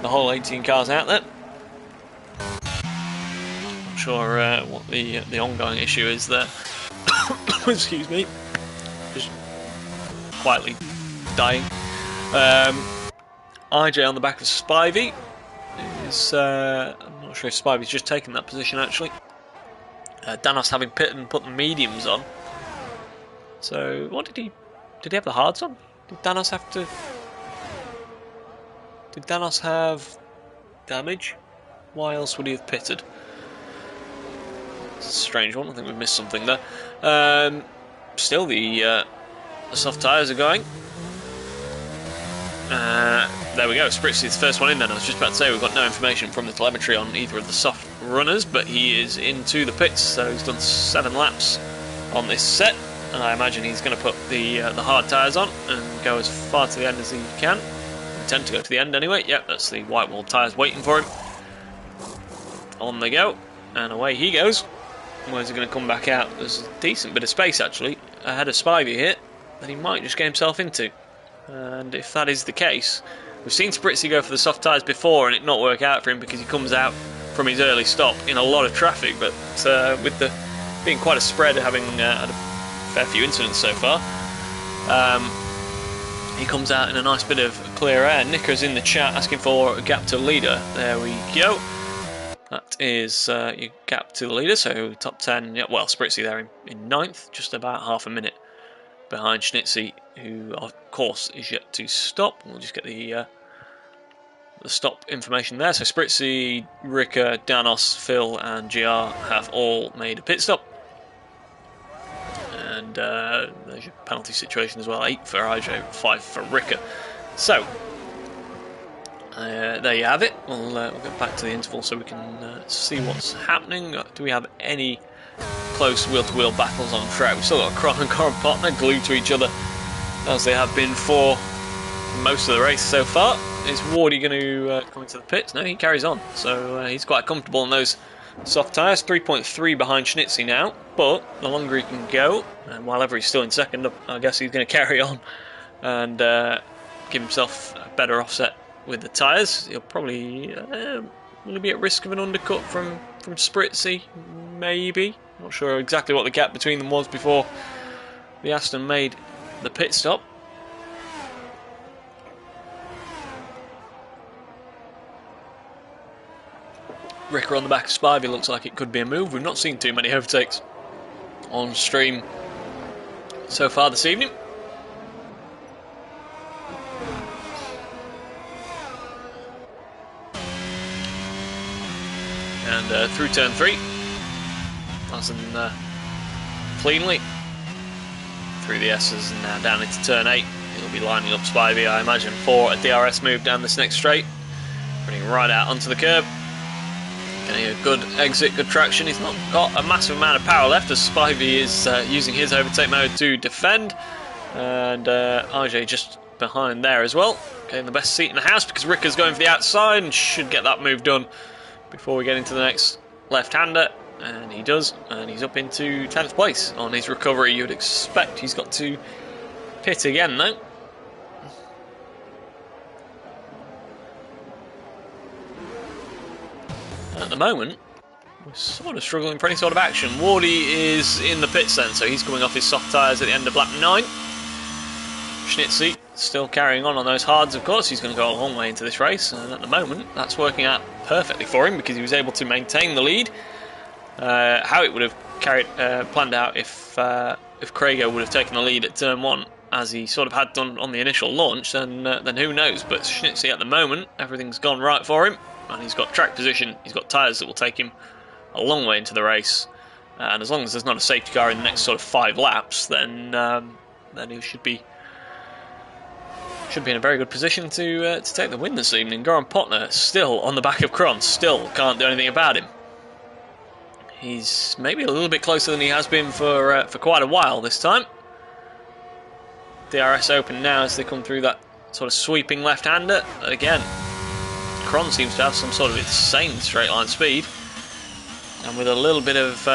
whole 18 cars out there. Not sure what the ongoing issue is there. Excuse me. Just quietly dying. IJ on the back of Spivey is, I'm not sure if Spivey's just taken that position actually. Danos having pitted and put the mediums on. So, what did he have the hards on? Did Danos have damage? Why else would he have pitted? It's a strange one, I think we've missed something there. Still the soft tyres are going. There we go, Spritzy's the first one in then. I was just about to say we've got no information from the telemetry on either of the soft runners, but he is into the pits, so he's done 7 laps on this set, and I imagine he's going to put the hard tyres on and go as far to the end as he can. Intend to go to the end anyway. Yep, that's the white wall tyres waiting for him. On they go, and away he goes. Where's he going to come back out? There's a decent bit of space actually ahead of Spivey here that he might just get himself into. And if that is the case, we've seen Spritzy go for the soft tyres before and it not work out for him because he comes out from his early stop in a lot of traffic, but with the being quite a spread, having had a fair few incidents so far, he comes out in a nice bit of clear air. Nicker's in the chat asking for a gap to leader. There we go. That is your gap to the leader, so top 10, yeah, well, Spritzy there in 9th, just about half a minute behind Schnitzy, who of course is yet to stop. We'll just get the stop information there. So Spritzy, Ricker, Danos, Phil and GR have all made a pit stop. And there's your penalty situation as well, 8 for IJ, 5 for Ricker. So there you have it. We'll get back to the interval so we can see what's happening. Do we have any close wheel-to-wheel battles on track? We've still got Kron and Goran Potner glued to each other as they have been for most of the race so far. Is Wardy going to come into the pits? No, he carries on, so he's quite comfortable in those soft tyres. 3.3 behind Schnitzy now, but the longer he can go, and while ever he's still in second, I guess he's going to carry on and give himself a better offset with the tyres. He'll probably will be at risk of an undercut from Spritzy, maybe. Not sure exactly what the gap between them was before the Aston made the pit stop. Ricker on the back of Spivey looks like it could be a move. We've not seen too many overtakes on stream so far this evening. And through turn 3, nice and cleanly through the S's and now down into turn 8. He'll be lining up Spivey, I imagine, for a DRS move down this next straight. Running right out onto the curb. Getting a good exit, good traction. He's not got a massive amount of power left as Spivey is using his overtake mode to defend. And RJ just behind there as well. Getting the best seat in the house because Ricker's going for the outside and should get that move done before we get into the next left-hander. And he does, and he's up into 10th place on his recovery. You'd expect he's got to pit again though. At the moment, we're sort of struggling for any sort of action. Wardy is in the pits then, so he's coming off his soft tyres at the end of lap 9. Schnitzy still carrying on those hards, of course. He's going to go a long way into this race, and at the moment, that's working out perfectly for him because he was able to maintain the lead. How it would have planned out if Craigo would have taken the lead at turn 1, as he sort of had done on the initial launch, then who knows. But Schnitzy at the moment, everything's gone right for him. And he's got track position, he's got tyres that will take him a long way into the race. And as long as there's not a safety car in the next sort of 5 laps, then he should be in a very good position to take the win this evening. Goran Potner still on the back of Kron, still can't do anything about him. He's maybe a little bit closer than he has been for quite a while this time. DRS open now as they come through that sort of sweeping left-hander. Again, Kron seems to have some sort of insane straight line speed, and with a little bit of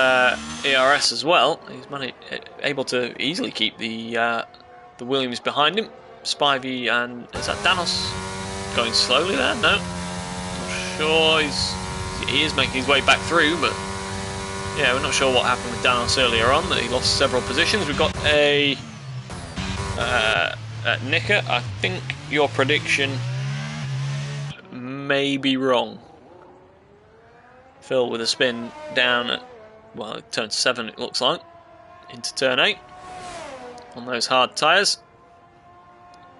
ERS as well, he's able to easily keep the Williams behind him. Spivey and is that Danos going slowly there? No, not sure. He is making his way back through, but yeah, we're not sure what happened with Danos earlier on. That he lost several positions. We've got a Nicker. I think your prediction may be wrong. Phil with a spin down at, well, turn 7 it looks like, into turn 8 on those hard tyres.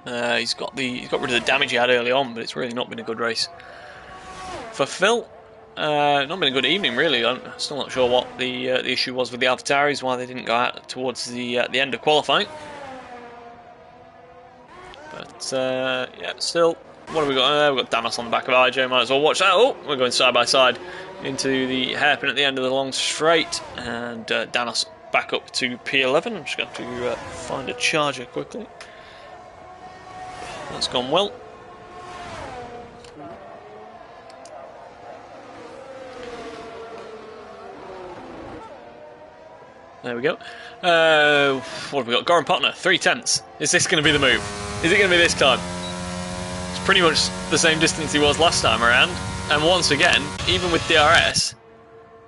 He's got rid of the damage he had early on, but it's really not been a good race for Phil. Not been a good evening really. I'm still not sure what the issue was with the AlphaTauris, why they didn't go out towards the end of qualifying. But yeah, still. What have we got? We've got Danos on the back of RJ, might as well watch that. Oh, we're going side by side into the hairpin at the end of the long straight, and Danos back up to P11. I'm just going to find a charger quickly. That's gone well. There we go. What have we got? Goran Potner, 3/10. Is this going to be the move? Is it going to be this time? Pretty much the same distance he was last time around, and once again, even with DRS,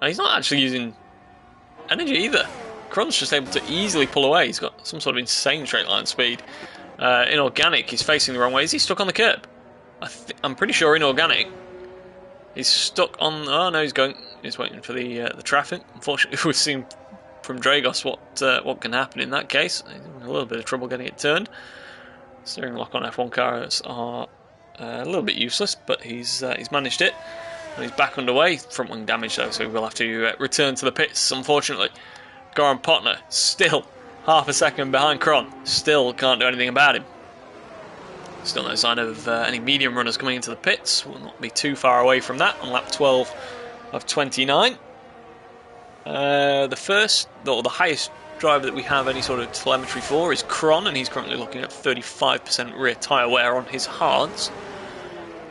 he's not actually using energy either. Kron's just able to easily pull away. He's got some sort of insane straight line speed. In organic, he's facing the wrong way. Is he stuck on the curb? I'm pretty sure in organic, he's stuck on. Oh no, he's waiting for the traffic. Unfortunately, we've seen from Dragos what can happen in that case. He's having a little bit of trouble getting it turned. Steering lock on F1 cars are a little bit useless, but he's managed it, and he's back underway. Front wing damage though, so we'll have to return to the pits, unfortunately. Goran Potner still half a second behind Kron, still can't do anything about him. Still no sign of any medium runners coming into the pits. Will not be too far away from that on lap 12 of 29. The highest driver that we have any sort of telemetry for is Kron, and he's currently looking at 35% rear tyre wear on his hards.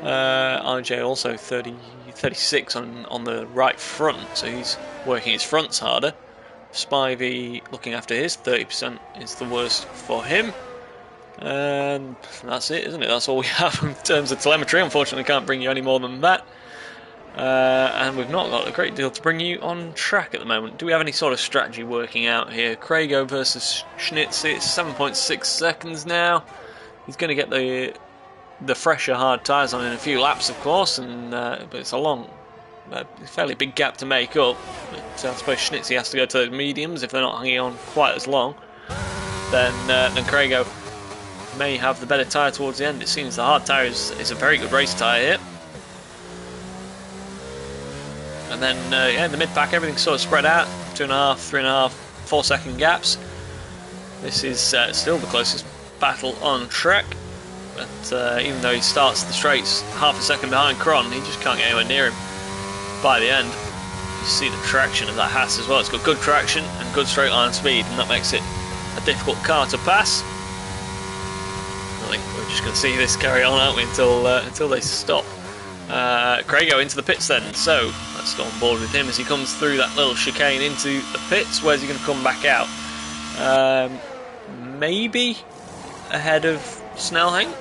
RJ also 36 on the right front, so he's working his fronts harder. Spivey looking after his 30% is the worst for him. And that's it, isn't it? That's all we have in terms of telemetry. Unfortunately, can't bring you any more than that. And we've not got a great deal to bring you on track at the moment. Do we have any sort of strategy working out here? Craigo versus Schnitzy, it's 7.6 seconds now. He's going to get the fresher hard tyres on in a few laps, of course, and but it's a fairly big gap to make up. But I suppose Schnitzy has to go to those mediums if they're not hanging on quite as long. Then Craigo may have the better tyre towards the end. It seems the hard tyre is a very good race tyre here. And then, yeah, in the mid-pack, everything's sort of spread out. 2.5, 3.5, 4 second gaps. This is still the closest battle on track. But even though he starts the straights half a second behind Kron, he just can't get anywhere near him by the end. You see the traction of that Haas as well. It's got good traction and good straight line speed, and that makes it a difficult car to pass. I think we're just going to see this carry on, aren't we, until they stop. Craigo into the pits then, so let's go on board with him as he comes through that little chicane into the pits. Where's he going to come back out? Maybe ahead of Snellhank.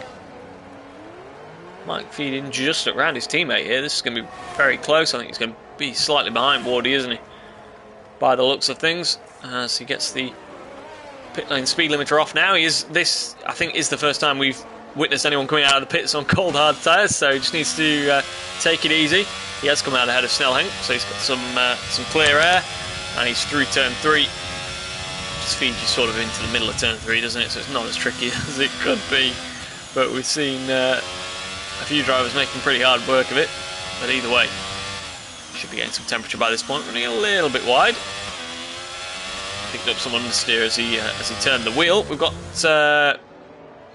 Might feed in just around his teammate here. This is going to be very close. I think he's going to be slightly behind Wardy, isn't he? By the looks of things. As he gets the pit lane speed limiter off now. This, I think, is the first time we've witnessed anyone coming out of the pits on cold hard tyres, so he just needs to take it easy. He has come out ahead of Snellhank, so he's got some clear air, and he's through turn 3. Just feeds you sort of into the middle of turn 3, doesn't it? So it's not as tricky as it could be. But we've seen a few drivers making pretty hard work of it. But either way, should be getting some temperature by this point. Running a little bit wide. Picked up some understeer as he turned the wheel. We've got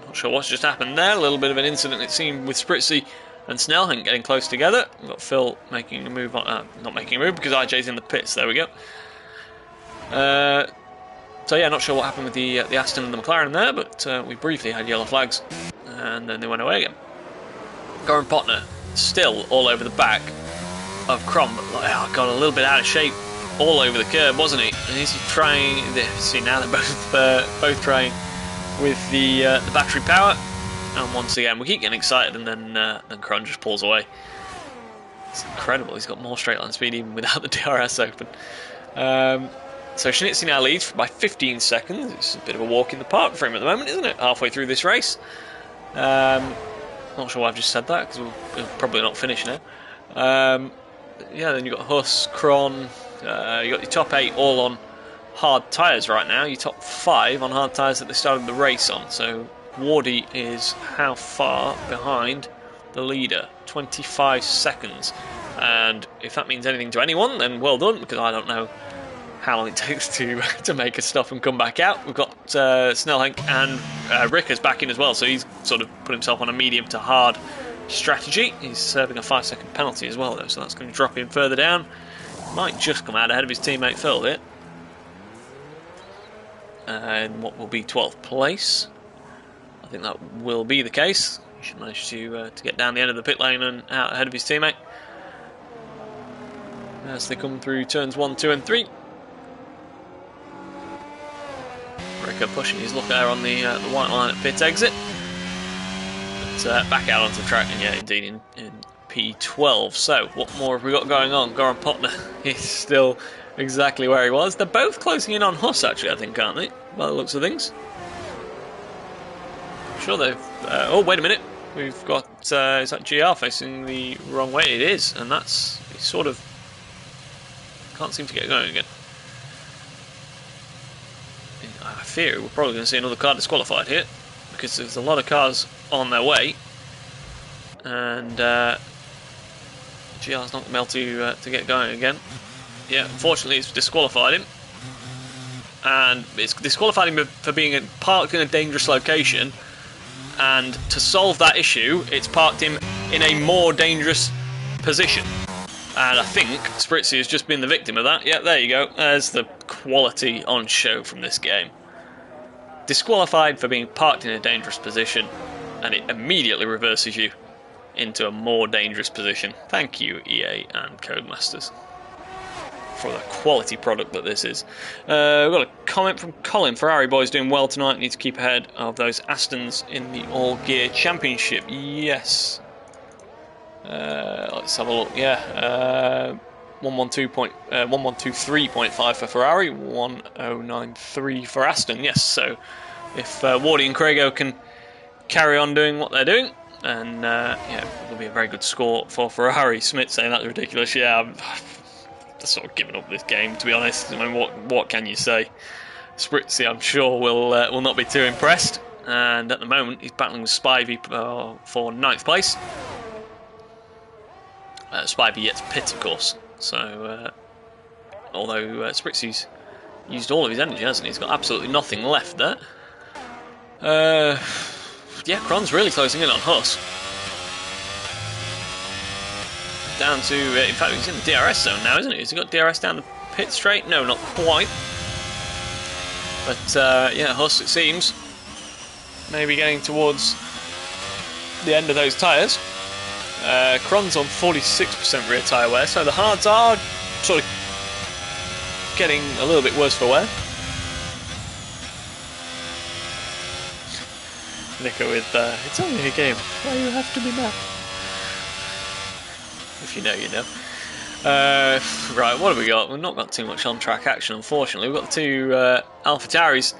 not sure what's just happened there. A little bit of an incident, it seemed, with Spritzy and Snellhank getting close together. We've got Phil making a move on, not making a move because IJ's in the pits. There we go. So yeah, not sure what happened with the Aston and the McLaren there, but we briefly had yellow flags, and then they went away again. Goran Potner still all over the back of Kron, but got a little bit out of shape all over the curb, wasn't he? And he's trying. See, now they're both trying with the battery power, and once again we keep getting excited, and then Kron just pulls away. It's incredible. He's got more straight line speed even without the DRS open. So Schnitzy now leads by 15 seconds. It's a bit of a walk in the park for him at the moment, isn't it? Halfway through this race. Not sure why I've just said that, because we're probably not finished now. Yeah, then you've got Huss, Kron, you've got your top 8 all on hard tyres right now. Your top 5 on hard tyres that they started the race on. So Wardy is how far behind the leader? 25 seconds. And if that means anything to anyone, then well done, because I don't know how long it takes to make a stop and come back out. We've got Snellhank and Rickers back in as well, so he's sort of put himself on a medium to hard strategy. He's serving a 5-second penalty as well, though, so that's going to drop him further down. Might just come out ahead of his teammate Phil there. And what will be 12th place. I think that will be the case. He should manage to get down the end of the pit lane and out ahead of his teammate as they come through turns 1, 2 and 3. Ricker pushing his luck there on the white line at pit exit. But back out onto the track, and yeah, indeed in P12. So, what more have we got going on? Goran Potner is still exactly where he was. They're both closing in on Huss, actually, I think, aren't they? By the looks of things. I'm sure they've... oh, wait a minute. We've got... is that GR facing the wrong way? It is, and that's... It's sort of... Can't seem to get going again. I fear we're probably going to see another car disqualified here, because there's a lot of cars on their way, and GR's not going to be able to get going again. Yeah, unfortunately it's disqualified him, and it's disqualified him for being parked in a dangerous location, and to solve that issue it's parked him in a more dangerous position. And I think Spritzy has just been the victim of that. Yeah, there you go. There's the quality on show from this game. Disqualified for being parked in a dangerous position, and it immediately reverses you into a more dangerous position. Thank you, EA and Codemasters, for the quality product that this is. We've got a comment from Colin. Ferrari boys doing well tonight. Need to keep ahead of those Astons in the All Gear Championship. Yes. Let's have a look. Yeah, 1123.5 for Ferrari, 1093 for Aston. Yes, so if Wardy and Craigo can carry on doing what they're doing, and yeah, it'll be a very good score for Ferrari. Smith saying that's ridiculous. Yeah, I've sort of given up this game, to be honest. I mean, what can you say? Spritzy, I'm sure, will not be too impressed, and at the moment he's battling with Spivey for 9th place. Spivey yet to pit, of course. So, although Spritzy's used all of his energy, hasn't he? He's got absolutely nothing left there. Yeah, Kron's really closing in on Huss. Down to, in fact, he's in the DRS zone now, isn't he? Has he got DRS down the pit straight? No, not quite. But, yeah, Huss, it seems, maybe getting towards the end of those tyres. Kron's on 46% rear tyre wear, so the hards are sort of getting a little bit worse for wear. Nico with, it's only a game, why you have to be mad? If you know, you know. Right, what have we got? We've not got too much on-track action, unfortunately. We've got the two AlphaTauris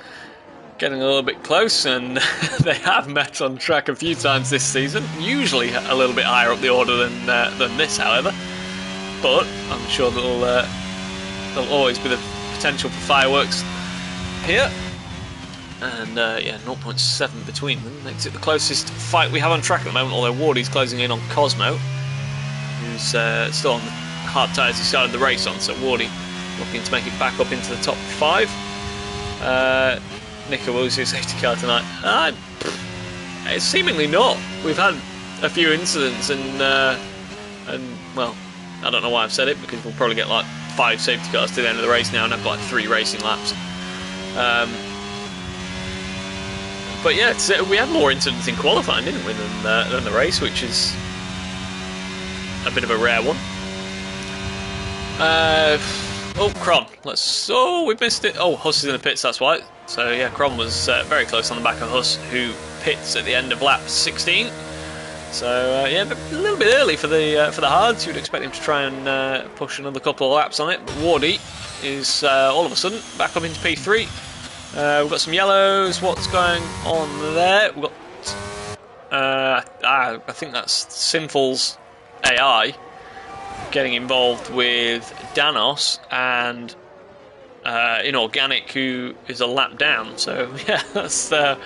getting a little bit close, and they have met on track a few times this season. Usually a little bit higher up the order than this, however. But I'm sure there'll always be the potential for fireworks here. And yeah, 0.7 between them makes it the closest fight we have on track at the moment. Although Wardy's closing in on Cosmo, who's still on the hard tyres he started the race on. So Wardy looking to make it back up into the top 5. Nico, will see a safety car tonight? It's seemingly not. We've had a few incidents, and well, I don't know why I've said it, because we'll probably get like 5 safety cars to the end of the race now, and have like 3 racing laps. But yeah, we had more incidents in qualifying, didn't we, than the race, which is a bit of a rare one. Oh, Kron. Oh, we've missed it. Oh, Huss is in the pits, that's why. So yeah, Kron was very close on the back of Huss, who pits at the end of lap 16. So yeah, a little bit early for the hards. You would expect him to try and push another couple of laps on it. But Wardy is all of a sudden back up into P3. We've got some yellows. What's going on there? We've got I think that's Sinful's AI getting involved with Danos and Inorganic, who is a lap down. So yeah, that's a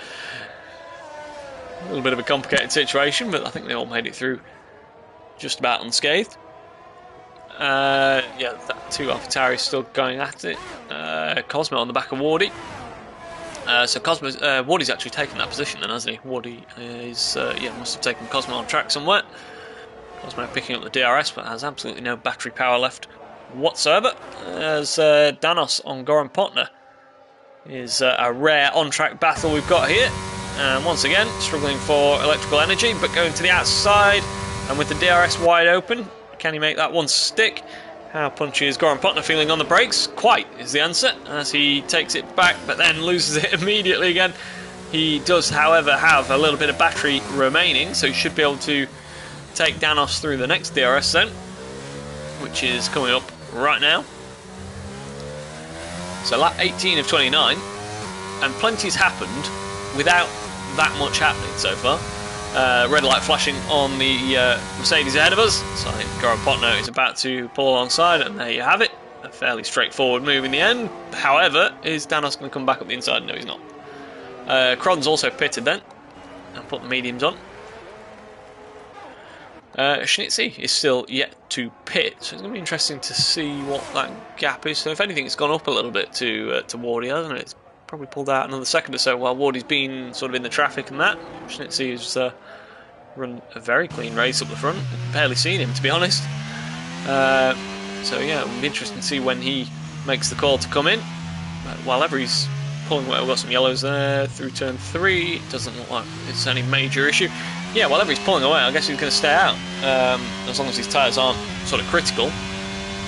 little bit of a complicated situation, but I think they all made it through just about unscathed. Yeah, that 2 AlphaTauris still going at it. Cosmo on the back of Wardy. So Wardy's actually taken that position then, hasn't he? Wardy is, yeah, must have taken Cosmo on track somewhere. Cosmo picking up the DRS, but has absolutely no battery power left whatsoever. As Danos on Goran Potner is a rare on-track battle we've got here. And once again, struggling for electrical energy, but going to the outside, and with the DRS wide open, can he make that one stick? How punchy is Goran Potner feeling on the brakes? Quite is the answer, as he takes it back, but then loses it immediately again. He does, however, have a little bit of battery remaining, so he should be able to take Danos through the next DRS zone, which is coming up right now. So lap 18 of 29, and plenty's happened without that much happening so far. Red light flashing on the Mercedes ahead of us, so I think Goran Potner is about to pull alongside, and there you have it. A fairly straightforward move in the end. However, is Danos going to come back up the inside? No, he's not. Kron's also pitted then, and put the mediums on. Schnitzy is still yet to pit, so it's going to be interesting to see what that gap is. So if anything, it's gone up a little bit to Wardy, hasn't it? It's probably pulled out another second or so while Wardy's been sort of in the traffic and that. Schnitzy has run a very clean race up the front. Barely seen him, to be honest. So yeah, it'll be interesting to see when he makes the call to come in. While ever he's pulling away, we've got some yellows there through turn 3. It doesn't look like it's any major issue. Yeah, while ever he's pulling away, I guess he's going to stay out, as long as his tyres aren't sort of critical,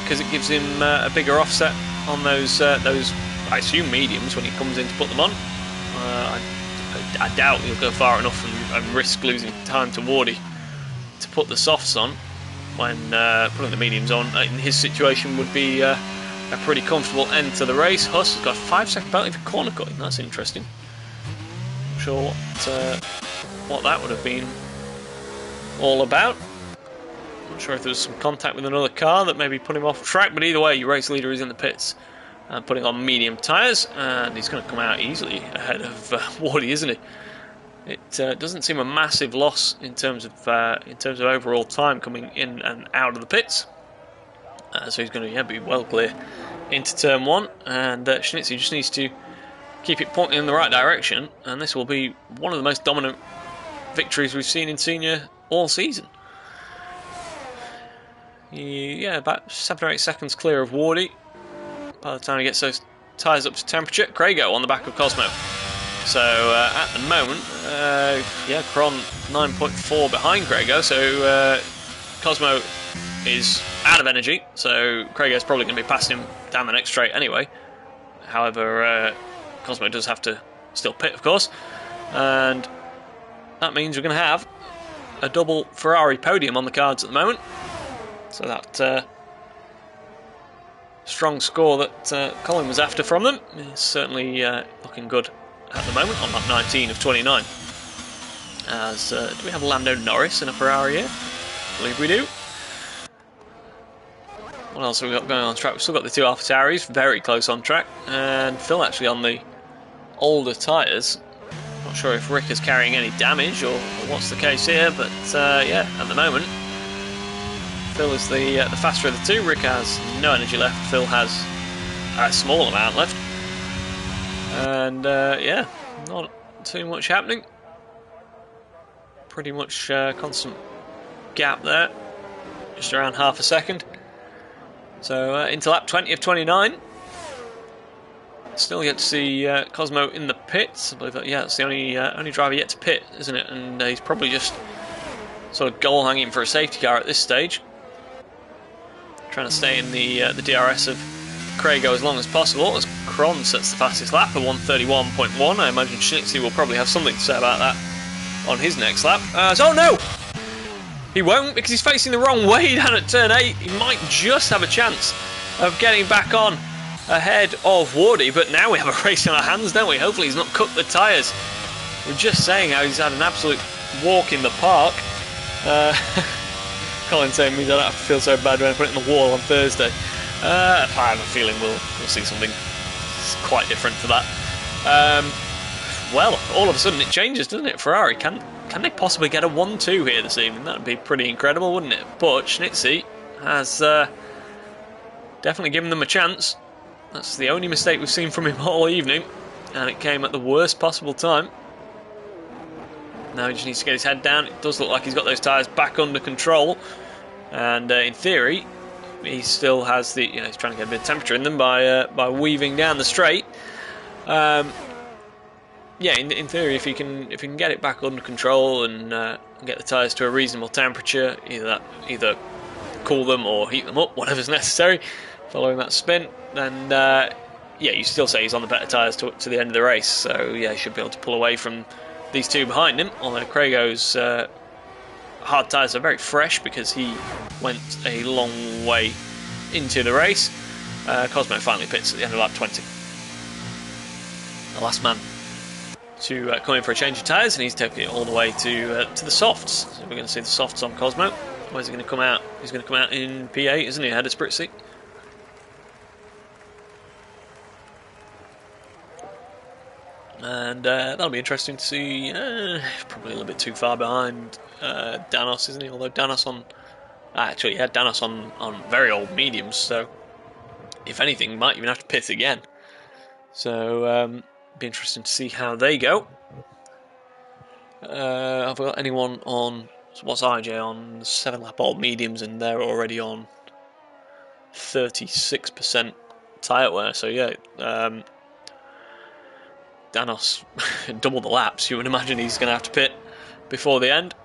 because it gives him a bigger offset on those I assume mediums when he comes in to put them on. I doubt he'll go far enough and risk losing time to Wardy to put the softs on when putting the mediums on. In his situation would be a pretty comfortable end to the race. Huss has got a 5-second penalty for corner cutting. That's interesting. Not sure what that would have been all about. Not sure if there was some contact with another car that maybe put him off track, but either way, your race leader is in the pits and putting on medium tyres, and he's going to come out easily ahead of Wardy, isn't he? It doesn't seem a massive loss in terms of overall time coming in and out of the pits. So he's going to be well clear into turn 1, and Schnitzy just needs to keep it pointing in the right direction, and this will be one of the most dominant victories we've seen in senior all season. Yeah, about 7 or 8 seconds clear of Wardy by the time he gets those tyres up to temperature. Craigo on the back of Cosmo. So at the moment, yeah, Cron 9.4 behind Craigo, so Cosmo is out of energy, so Craigo's probably going to be passing him down the next straight anyway. However, Cosmo does have to still pit, of course, and that means we're going to have a double Ferrari podium on the cards at the moment. So that strong score that Colin was after from them is certainly looking good at the moment on lap 19 of 29. As do we have Lando Norris in a Ferrari here? I believe we do. What else have we got going on track? We've still got the two AlphaTauris very close on track, and Phil actually on the older tyres. Not sure if Rick is carrying any damage or what's the case here, but yeah, at the moment Phil is the faster of the two. Rick has no energy left. Phil has a small amount left, and yeah, not too much happening. Pretty much constant gap there, just around half a second. So into lap 20 of 29. Still yet to see Cosmo in the pits. I believe that, yeah, it's the only driver yet to pit, isn't it? And he's probably just sort of goal hanging for a safety car at this stage, trying to stay in the DRS of Craigo as long as possible. As Cron sets the fastest lap at 1:31.1. I imagine Schnitzy will probably have something to say about that on his next lap. Oh no! He won't, because he's facing the wrong way down at turn 8. He might just have a chance of getting back on ahead of Wardy, but now we have a race on our hands, don't we? Hopefully he's not cooked the tyres. We're just saying how he's had an absolute walk in the park. Colin saying means I don't have to feel so bad when I put it in the wall on Thursday. I have a feeling we'll see something quite different to that. Well, all of a sudden it changes, doesn't it? Ferrari, can they possibly get a 1-2 here this evening? That would be pretty incredible, wouldn't it? But Schnitzy has definitely given them a chance. That's the only mistake we've seen from him all evening, and it came at the worst possible time. Now he just needs to get his head down. It does look like he's got those tyres back under control, and in theory he still has the, he's trying to get a bit of temperature in them by weaving down the straight. Yeah, in theory, if you can get it back under control and get the tyres to a reasonable temperature, either cool them or heat them up, whatever's necessary, following that spin, then yeah, you still say he's on the better tyres to the end of the race. So yeah, he should be able to pull away from these two behind him. Although Craigo's hard tyres are very fresh because he went a long way into the race. Cosmo finally pits at the end of lap 20. The last man to come in for a change of tyres, and he's taking it all the way to the softs. So we're going to see the softs on Cosmo. Where's he going to come out? He's going to come out in P8, isn't he, ahead of Spritzy? And that'll be interesting to see. Probably a little bit too far behind Danos, isn't he? Although Danos on... Actually, yeah, Danos on very old mediums, so if anything, might even have to pit again. So... be interesting to see how they go. Have we got anyone on... What's IJ on? 7-lap old mediums, and they're already on 36% tyre wear. So yeah, Danos double the laps. You would imagine he's going to have to pit before the end.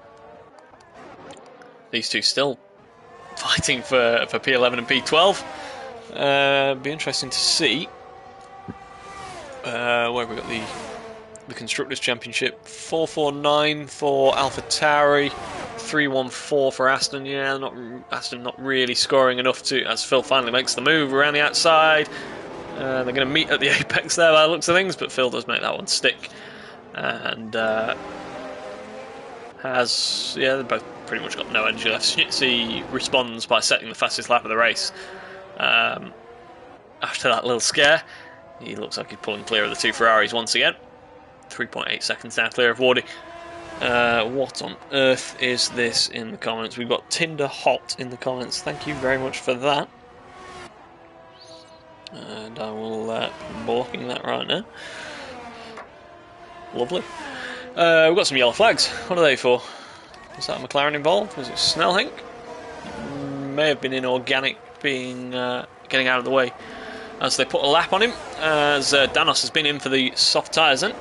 These two still fighting for P11 and P12. Be interesting to see. Where have we got the Constructors' Championship? 449 for AlphaTauri, 314 for Aston. Yeah, Aston not really scoring enough to, as Phil finally makes the move around the outside. They're going to meet at the apex there by the looks of things, but Phil does make that one stick. And they've both pretty much got no energy left. Schnitzy responds by setting the fastest lap of the race after that little scare. He looks like he's pulling clear of the two Ferraris once again. 3.8 seconds now clear of Wardy. What on earth is this in the comments? We've got Tinder Hot in the comments. Thank you very much for that. And I will blocking that right now. Lovely. We've got some yellow flags. What are they for? Was that McLaren involved? Was it Snellhink? May have been inorganic being getting out of the way as they put a lap on him, as Danos has been in for the soft tyres then.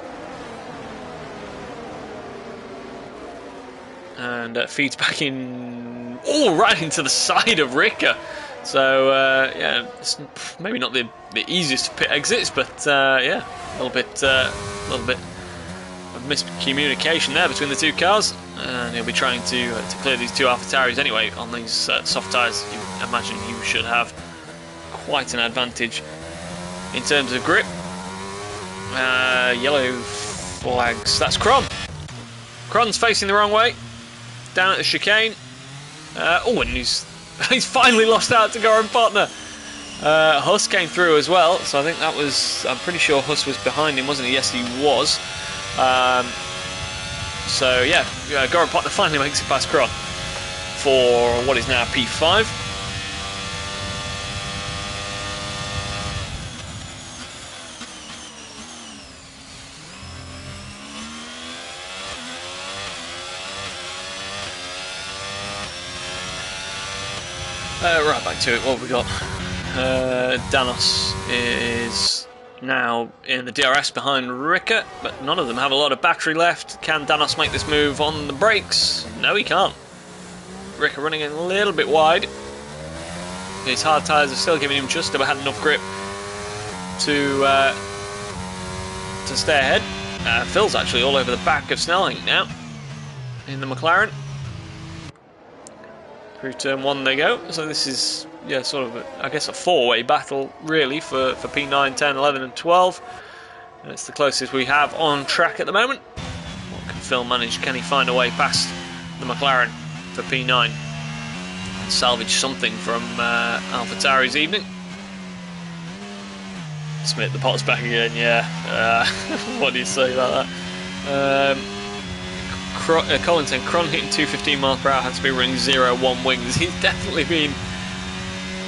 And feeds back in, right into the side of Ricker. So yeah, it's maybe not the easiest of pit exits, but yeah, a little bit of miscommunication there between the two cars, and he'll be trying to clear these two AlphaTauris anyway. On these soft tyres, you imagine you should have quite an advantage in terms of grip. Yellow flags. That's Cron. Cron's facing the wrong way down at the chicane. And he's finally lost out to Goran Potner. Huss came through as well, so I think that was, I'm pretty sure Huss was behind him, wasn't he? Yes, he was. So yeah, Goran Potner finally makes it past Cron for what is now P5. Right back to it, what have we got? Danos is now in the DRS behind Ricker, but none of them have a lot of battery left. Can Danos make this move on the brakes? No, he can't. Ricker running a little bit wide. His hard tyres are still giving him just about enough grip to stay ahead. Phil's actually all over the back of Snelling now in the McLaren. Through turn 1 they go, so this is, yeah, sort of, I guess, a four-way battle, really, for P9, 10, 11 and 12. And it's the closest we have on track at the moment. What can Phil manage? Can he find a way past the McLaren for P9 and salvage something from AlphaTauri's evening? Smith, the pot's back again, yeah. What do you say about that? Colin saying Cron hitting 215 miles per hour had to be running 0-1 wings. He's definitely been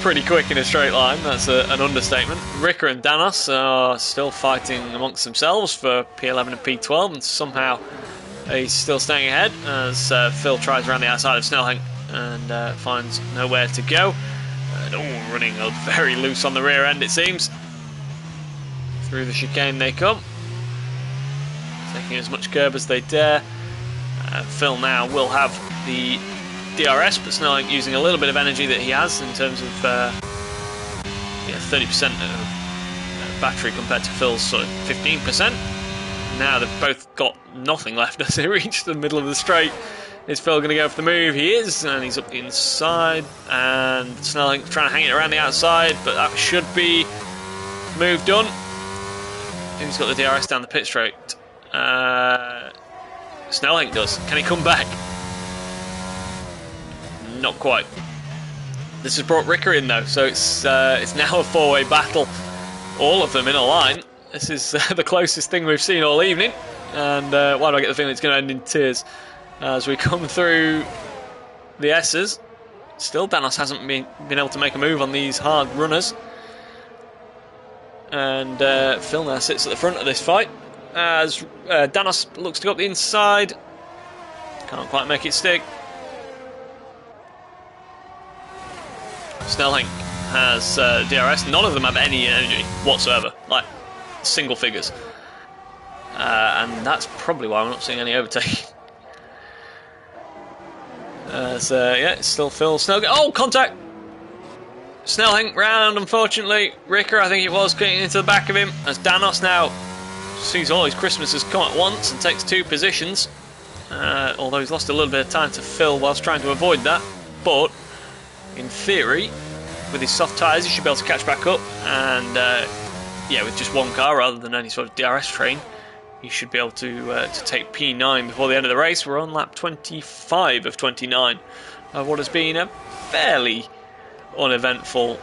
pretty quick in a straight line. That's an understatement. Ricker and Danos are still fighting amongst themselves for P11 and P12, and somehow he's still staying ahead as Phil tries around the outside of Snelhink and finds nowhere to go. Running very loose on the rear end, it seems. Through the chicane they come, taking as much curb as they dare. Phil now will have the DRS, but Snelling using a little bit of energy that he has in terms of 30% of battery compared to Phil's sort of 15%. Now they've both got nothing left as they reach the middle of the straight. Is Phil going to go for the move? He is, and he's up the inside, and Snelling trying to hang it around the outside, but that should be move done. Who's got the DRS down the pit straight? Snelling does. Can he come back? Not quite. This has brought Ricker in though, so it's now a four-way battle. All of them in a line. This is the closest thing we've seen all evening, and why do I get the feeling it's going to end in tears as we come through the S's? Still, Danos hasn't been able to make a move on these hard runners, and Phil now sits at the front of this fight. As Danos looks to go up the inside. Can't quite make it stick. Snelhink has DRS. None of them have any energy whatsoever. Like, single figures. And that's probably why we're not seeing any overtake. So, yeah, it's still Phil. Oh, contact! Snelhink round, unfortunately. Ricker, I think it was, getting into the back of him. As Danos now sees all his Christmases come at once and takes two positions, although he's lost a little bit of time to Phil whilst trying to avoid that. But in theory, with his soft tyres, he should be able to catch back up, and yeah, with just one car rather than any sort of DRS train, he should be able to take P9 before the end of the race. We're on lap 25 of 29 of what has been a fairly uneventful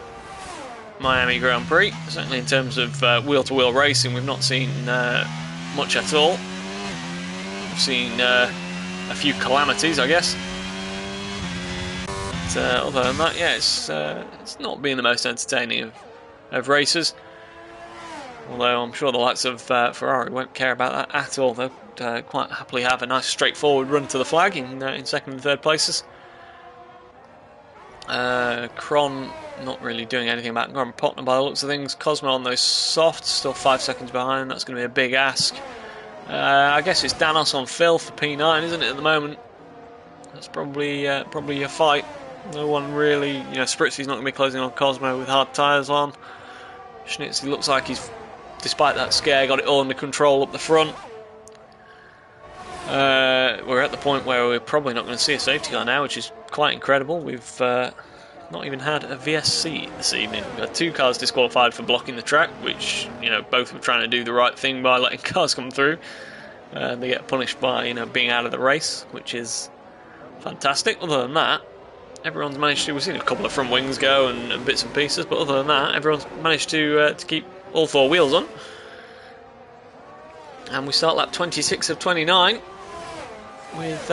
Miami Grand Prix. Certainly in terms of wheel-to-wheel racing, we've not seen much at all. We've seen a few calamities, I guess. But other than that, yeah, it's not been the most entertaining racers. Although I'm sure the likes of Ferrari won't care about that at all. They'll quite happily have a nice straightforward run to the flag in second and third places. Cron not really doing anything about Graham Potter by the looks of things. Cosmo on those softs, still 5 seconds behind. That's going to be a big ask. I guess it's Danos on Phil for P9, isn't it, at the moment? That's probably a fight. No one really, Spritzy's not going to be closing on Cosmo with hard tyres on. Schnitzy looks like he's, despite that scare, got it all under control up the front. We're at the point where we're probably not going to see a safety car now, which is quite incredible. We've not even had a VSC this evening. We've got 2 cars disqualified for blocking the track, which, both were trying to do the right thing by letting cars come through. They get punished by, being out of the race, which is fantastic. Other than that, everyone's managed to... We've seen a couple of front wings go and bits and pieces, but other than that, everyone's managed to keep all 4 wheels on. And we start lap 26 of 29 with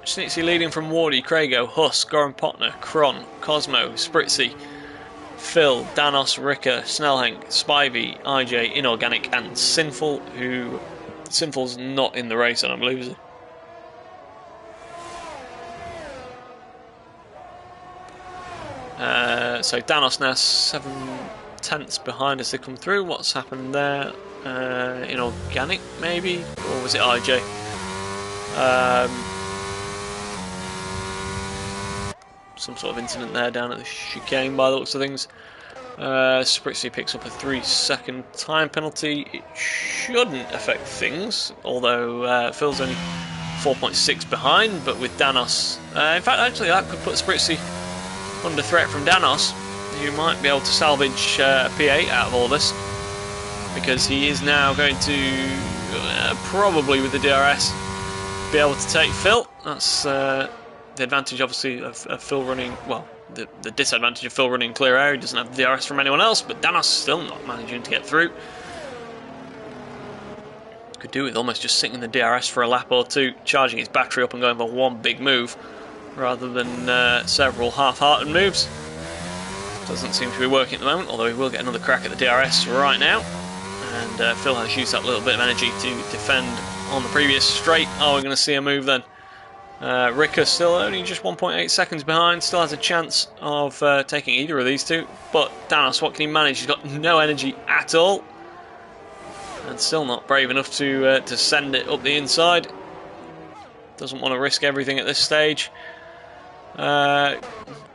Schnitzy leading from Wardy, Crago, Huss, Goran Potner, Cron, Cosmo, Spritzy, Phil, Danos, Ricker, Snellhenk, Spivey, IJ, Inorganic and Sinful, who... Sinful's not in the race, I don't believe, is he? So Danos now 7/10 behind as they come through. What's happened there? Inorganic maybe? Or was it IJ? Some sort of incident there down at the chicane by the looks of things. Spritzy picks up a 3-second time penalty. It shouldn't affect things, although Phil's only 4.6 behind, but with Danos... in fact, actually, that could put Spritzy under threat from Danos, who might be able to salvage a P8 out of all this, because he is now going to, probably with the DRS, be able to take Phil. That's the advantage, obviously, of Phil running, well, the disadvantage of Phil running clear air. He doesn't have the DRS from anyone else, but Danos still not managing to get through. Could do with almost just sitting in the DRS for a lap or two, charging his battery up and going for one big move, rather than several half-hearted moves. Doesn't seem to be working at the moment, although he will get another crack at the DRS right now. And Phil has used that little bit of energy to defend on the previous straight. Oh, we're going to see a move then. Ricker still only just 1.8 seconds behind, still has a chance of taking either of these two. But Danos, what can he manage? He's got no energy at all. And still not brave enough to send it up the inside. Doesn't want to risk everything at this stage. Crago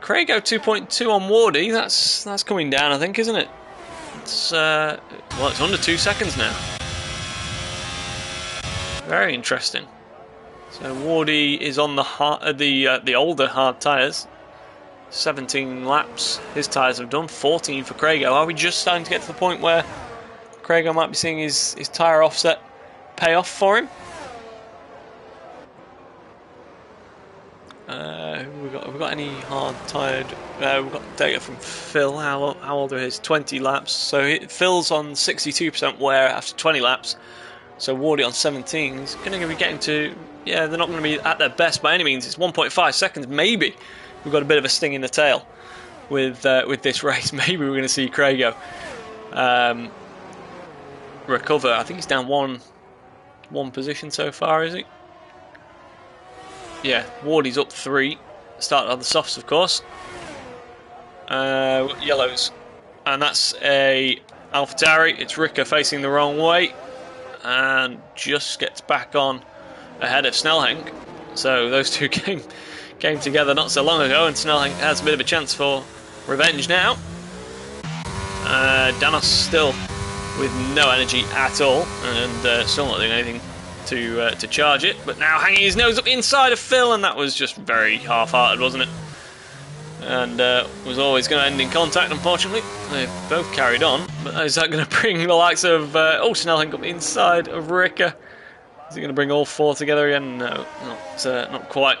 2.2 on Wardy, that's coming down, I think, isn't it? It's well, it's under 2 seconds now. Very interesting. So Wardy is on the older hard tyres. 17 laps his tyres have done, 14 for Crago. Are we just starting to get to the point where Crago might be seeing his tyre offset pay off for him? Have we got any hard tired? We've got data from Phil. How old are his? 20 laps. So Phil's on 62% wear after 20 laps. So Wardy on 17. He's going to be getting to... Yeah, they're not going to be at their best by any means. It's 1.5 seconds. Maybe we've got a bit of a sting in the tail with this race. Maybe we're going to see Crago recover. I think he's down one position so far, is he? Yeah, Wardy's up 3. Started on the softs, of course. Yellows. And that's a AlphaTauri. It's Ricker facing the wrong way. And just gets back on ahead of Snellhenk. So those two came together not so long ago, and Snellhenk has a bit of a chance for revenge now. Danos still with no energy at all, and still not doing anything to charge it, but now hanging his nose up inside of Phil, and that was just very half-hearted, wasn't it? And was always going to end in contact, unfortunately. They've both carried on, but is that going to bring the likes of Snellhenk up inside of Ricker? Is it going to bring all 4 together again? No, not quite.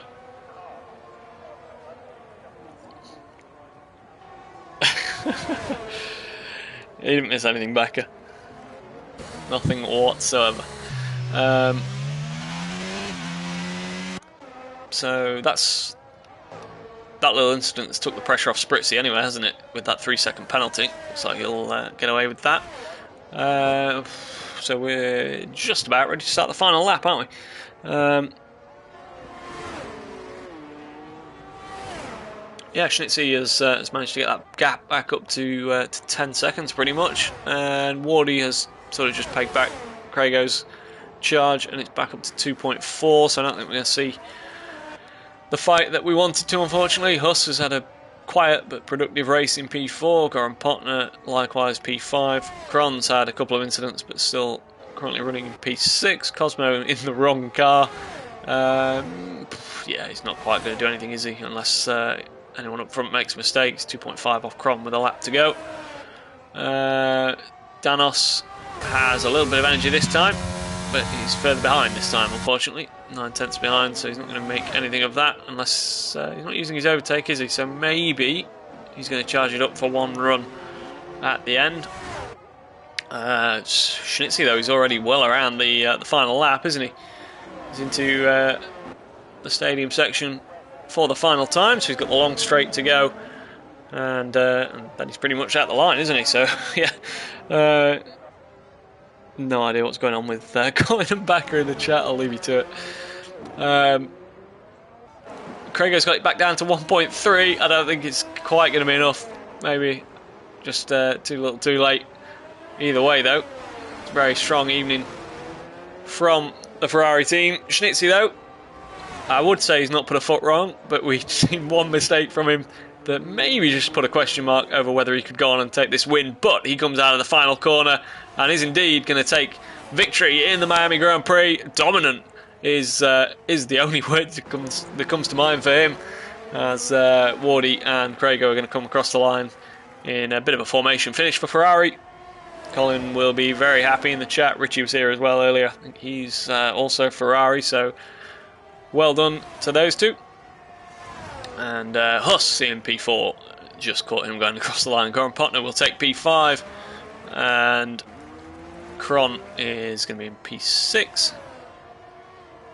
He didn't miss anything, Becker. Nothing whatsoever. So that's that little incident has took the pressure off Spritzy anyway, hasn't it? With that 3-second penalty. Looks like he'll get away with that. So we're just about ready to start the final lap, aren't we? Yeah, Schnitzy has managed to get that gap back up to 10 seconds pretty much, and Wardy has sort of just pegged back Craigo's charge, and it's back up to 2.4, so I don't think we're going to see the fight that we wanted to, unfortunately. Huss has had a quiet but productive race in P4, Goran Potner likewise P5, Kron's had a couple of incidents but still currently running in P6, Cosmo in the wrong car. Yeah, he's not quite going to do anything, is he, unless anyone up front makes mistakes. 2.5 off Kron with a lap to go. Danos has a little bit of energy this time, but he's further behind this time, unfortunately. 9/10 behind, so he's not going to make anything of that unless he's not using his overtake, is he? So maybe he's going to charge it up for one run at the end. Schnitzy, though, he's already well around the final lap, isn't he? He's into the stadium section for the final time, so he's got the long straight to go, and then he's pretty much at the line, isn't he? So yeah, no idea what's going on with Colin and Backer in the chat. I'll leave you to it. Craigo's got it back down to 1.3. I don't think it's quite going to be enough. Maybe just too little, too late. Either way, though, it's a very strong evening from the Ferrari team. Schnitzy, though, I would say he's not put a foot wrong, but we've seen one mistake from him that maybe just put a question mark over whether he could go on and take this win. But he comes out of the final corner and is indeed going to take victory in the Miami Grand Prix. Dominant is the only word that comes to mind for him, as Wardy and Craigo are going to come across the line in a bit of a formation finish for Ferrari. Colin will be very happy in the chat. Richie was here as well earlier. I think he's also Ferrari, so well done to those two. And Huss in P4 just caught him going across the line. Goran Potner will take P5, and Kron is going to be in P6.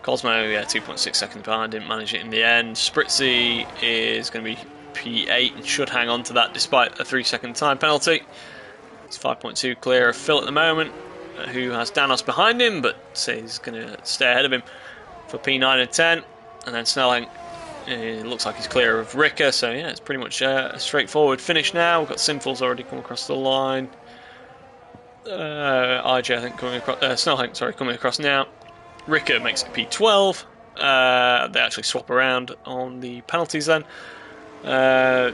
Cosmo, yeah, 2.6 seconds behind, didn't manage it in the end. Spritzy is going to be P8 and should hang on to that despite a 3-second time penalty. It's 5.2 clear of Phil at the moment, who has Danos behind him, but he's going to stay ahead of him for P9 and 10. And then Snelling, it looks like he's clear of Ricker, so yeah, it's pretty much a straightforward finish now. We've got Sinful's already come across the line. RJ, I think, coming across, Snelling, sorry, coming across now. Ricker makes it P12. They actually swap around on the penalties then. Spivey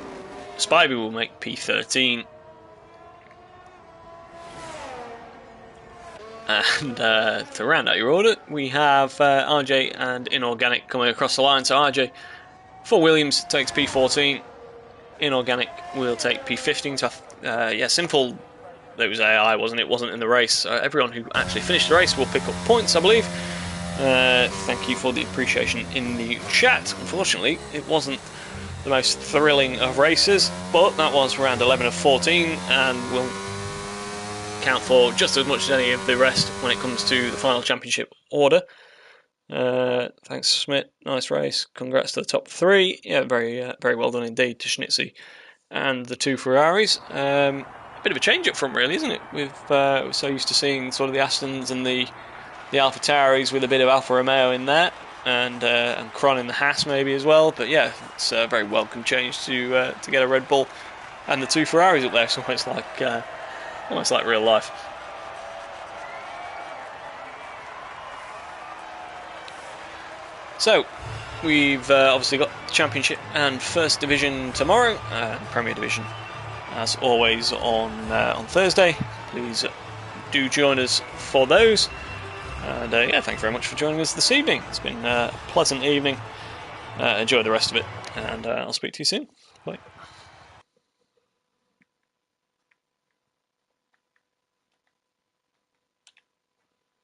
will make P13. And to round out your order, we have RJ and Inorganic coming across the line. So RJ for Williams takes P14. Inorganic will take P15. So yeah, Sinful, it was AI, wasn't it? Wasn't in the race. So everyone who actually finished the race will pick up points, I believe. Thank you for the appreciation in the chat. Unfortunately, it wasn't the most thrilling of races, but that was round 11 of 14 and will count for just as much as any of the rest when it comes to the final championship order. Thanks, Smith. Nice race. Congrats to the top three. Yeah, very well done indeed to Schnitzy and the two Ferraris. A bit of a change up front, really, isn't it? We're so used to seeing sort of the Astons and the Alpha Tauris with a bit of Alfa Romeo in there, and Kron in the Haas maybe as well. But yeah, it's a very welcome change to get a Red Bull and the two Ferraris up there. It's almost like real life. So we've obviously got Championship and First Division tomorrow, and Premier Division as always on Thursday. Please do join us for those. And yeah, thanks very much for joining us this evening. It's been a pleasant evening. Enjoy the rest of it, and I'll speak to you soon. Bye.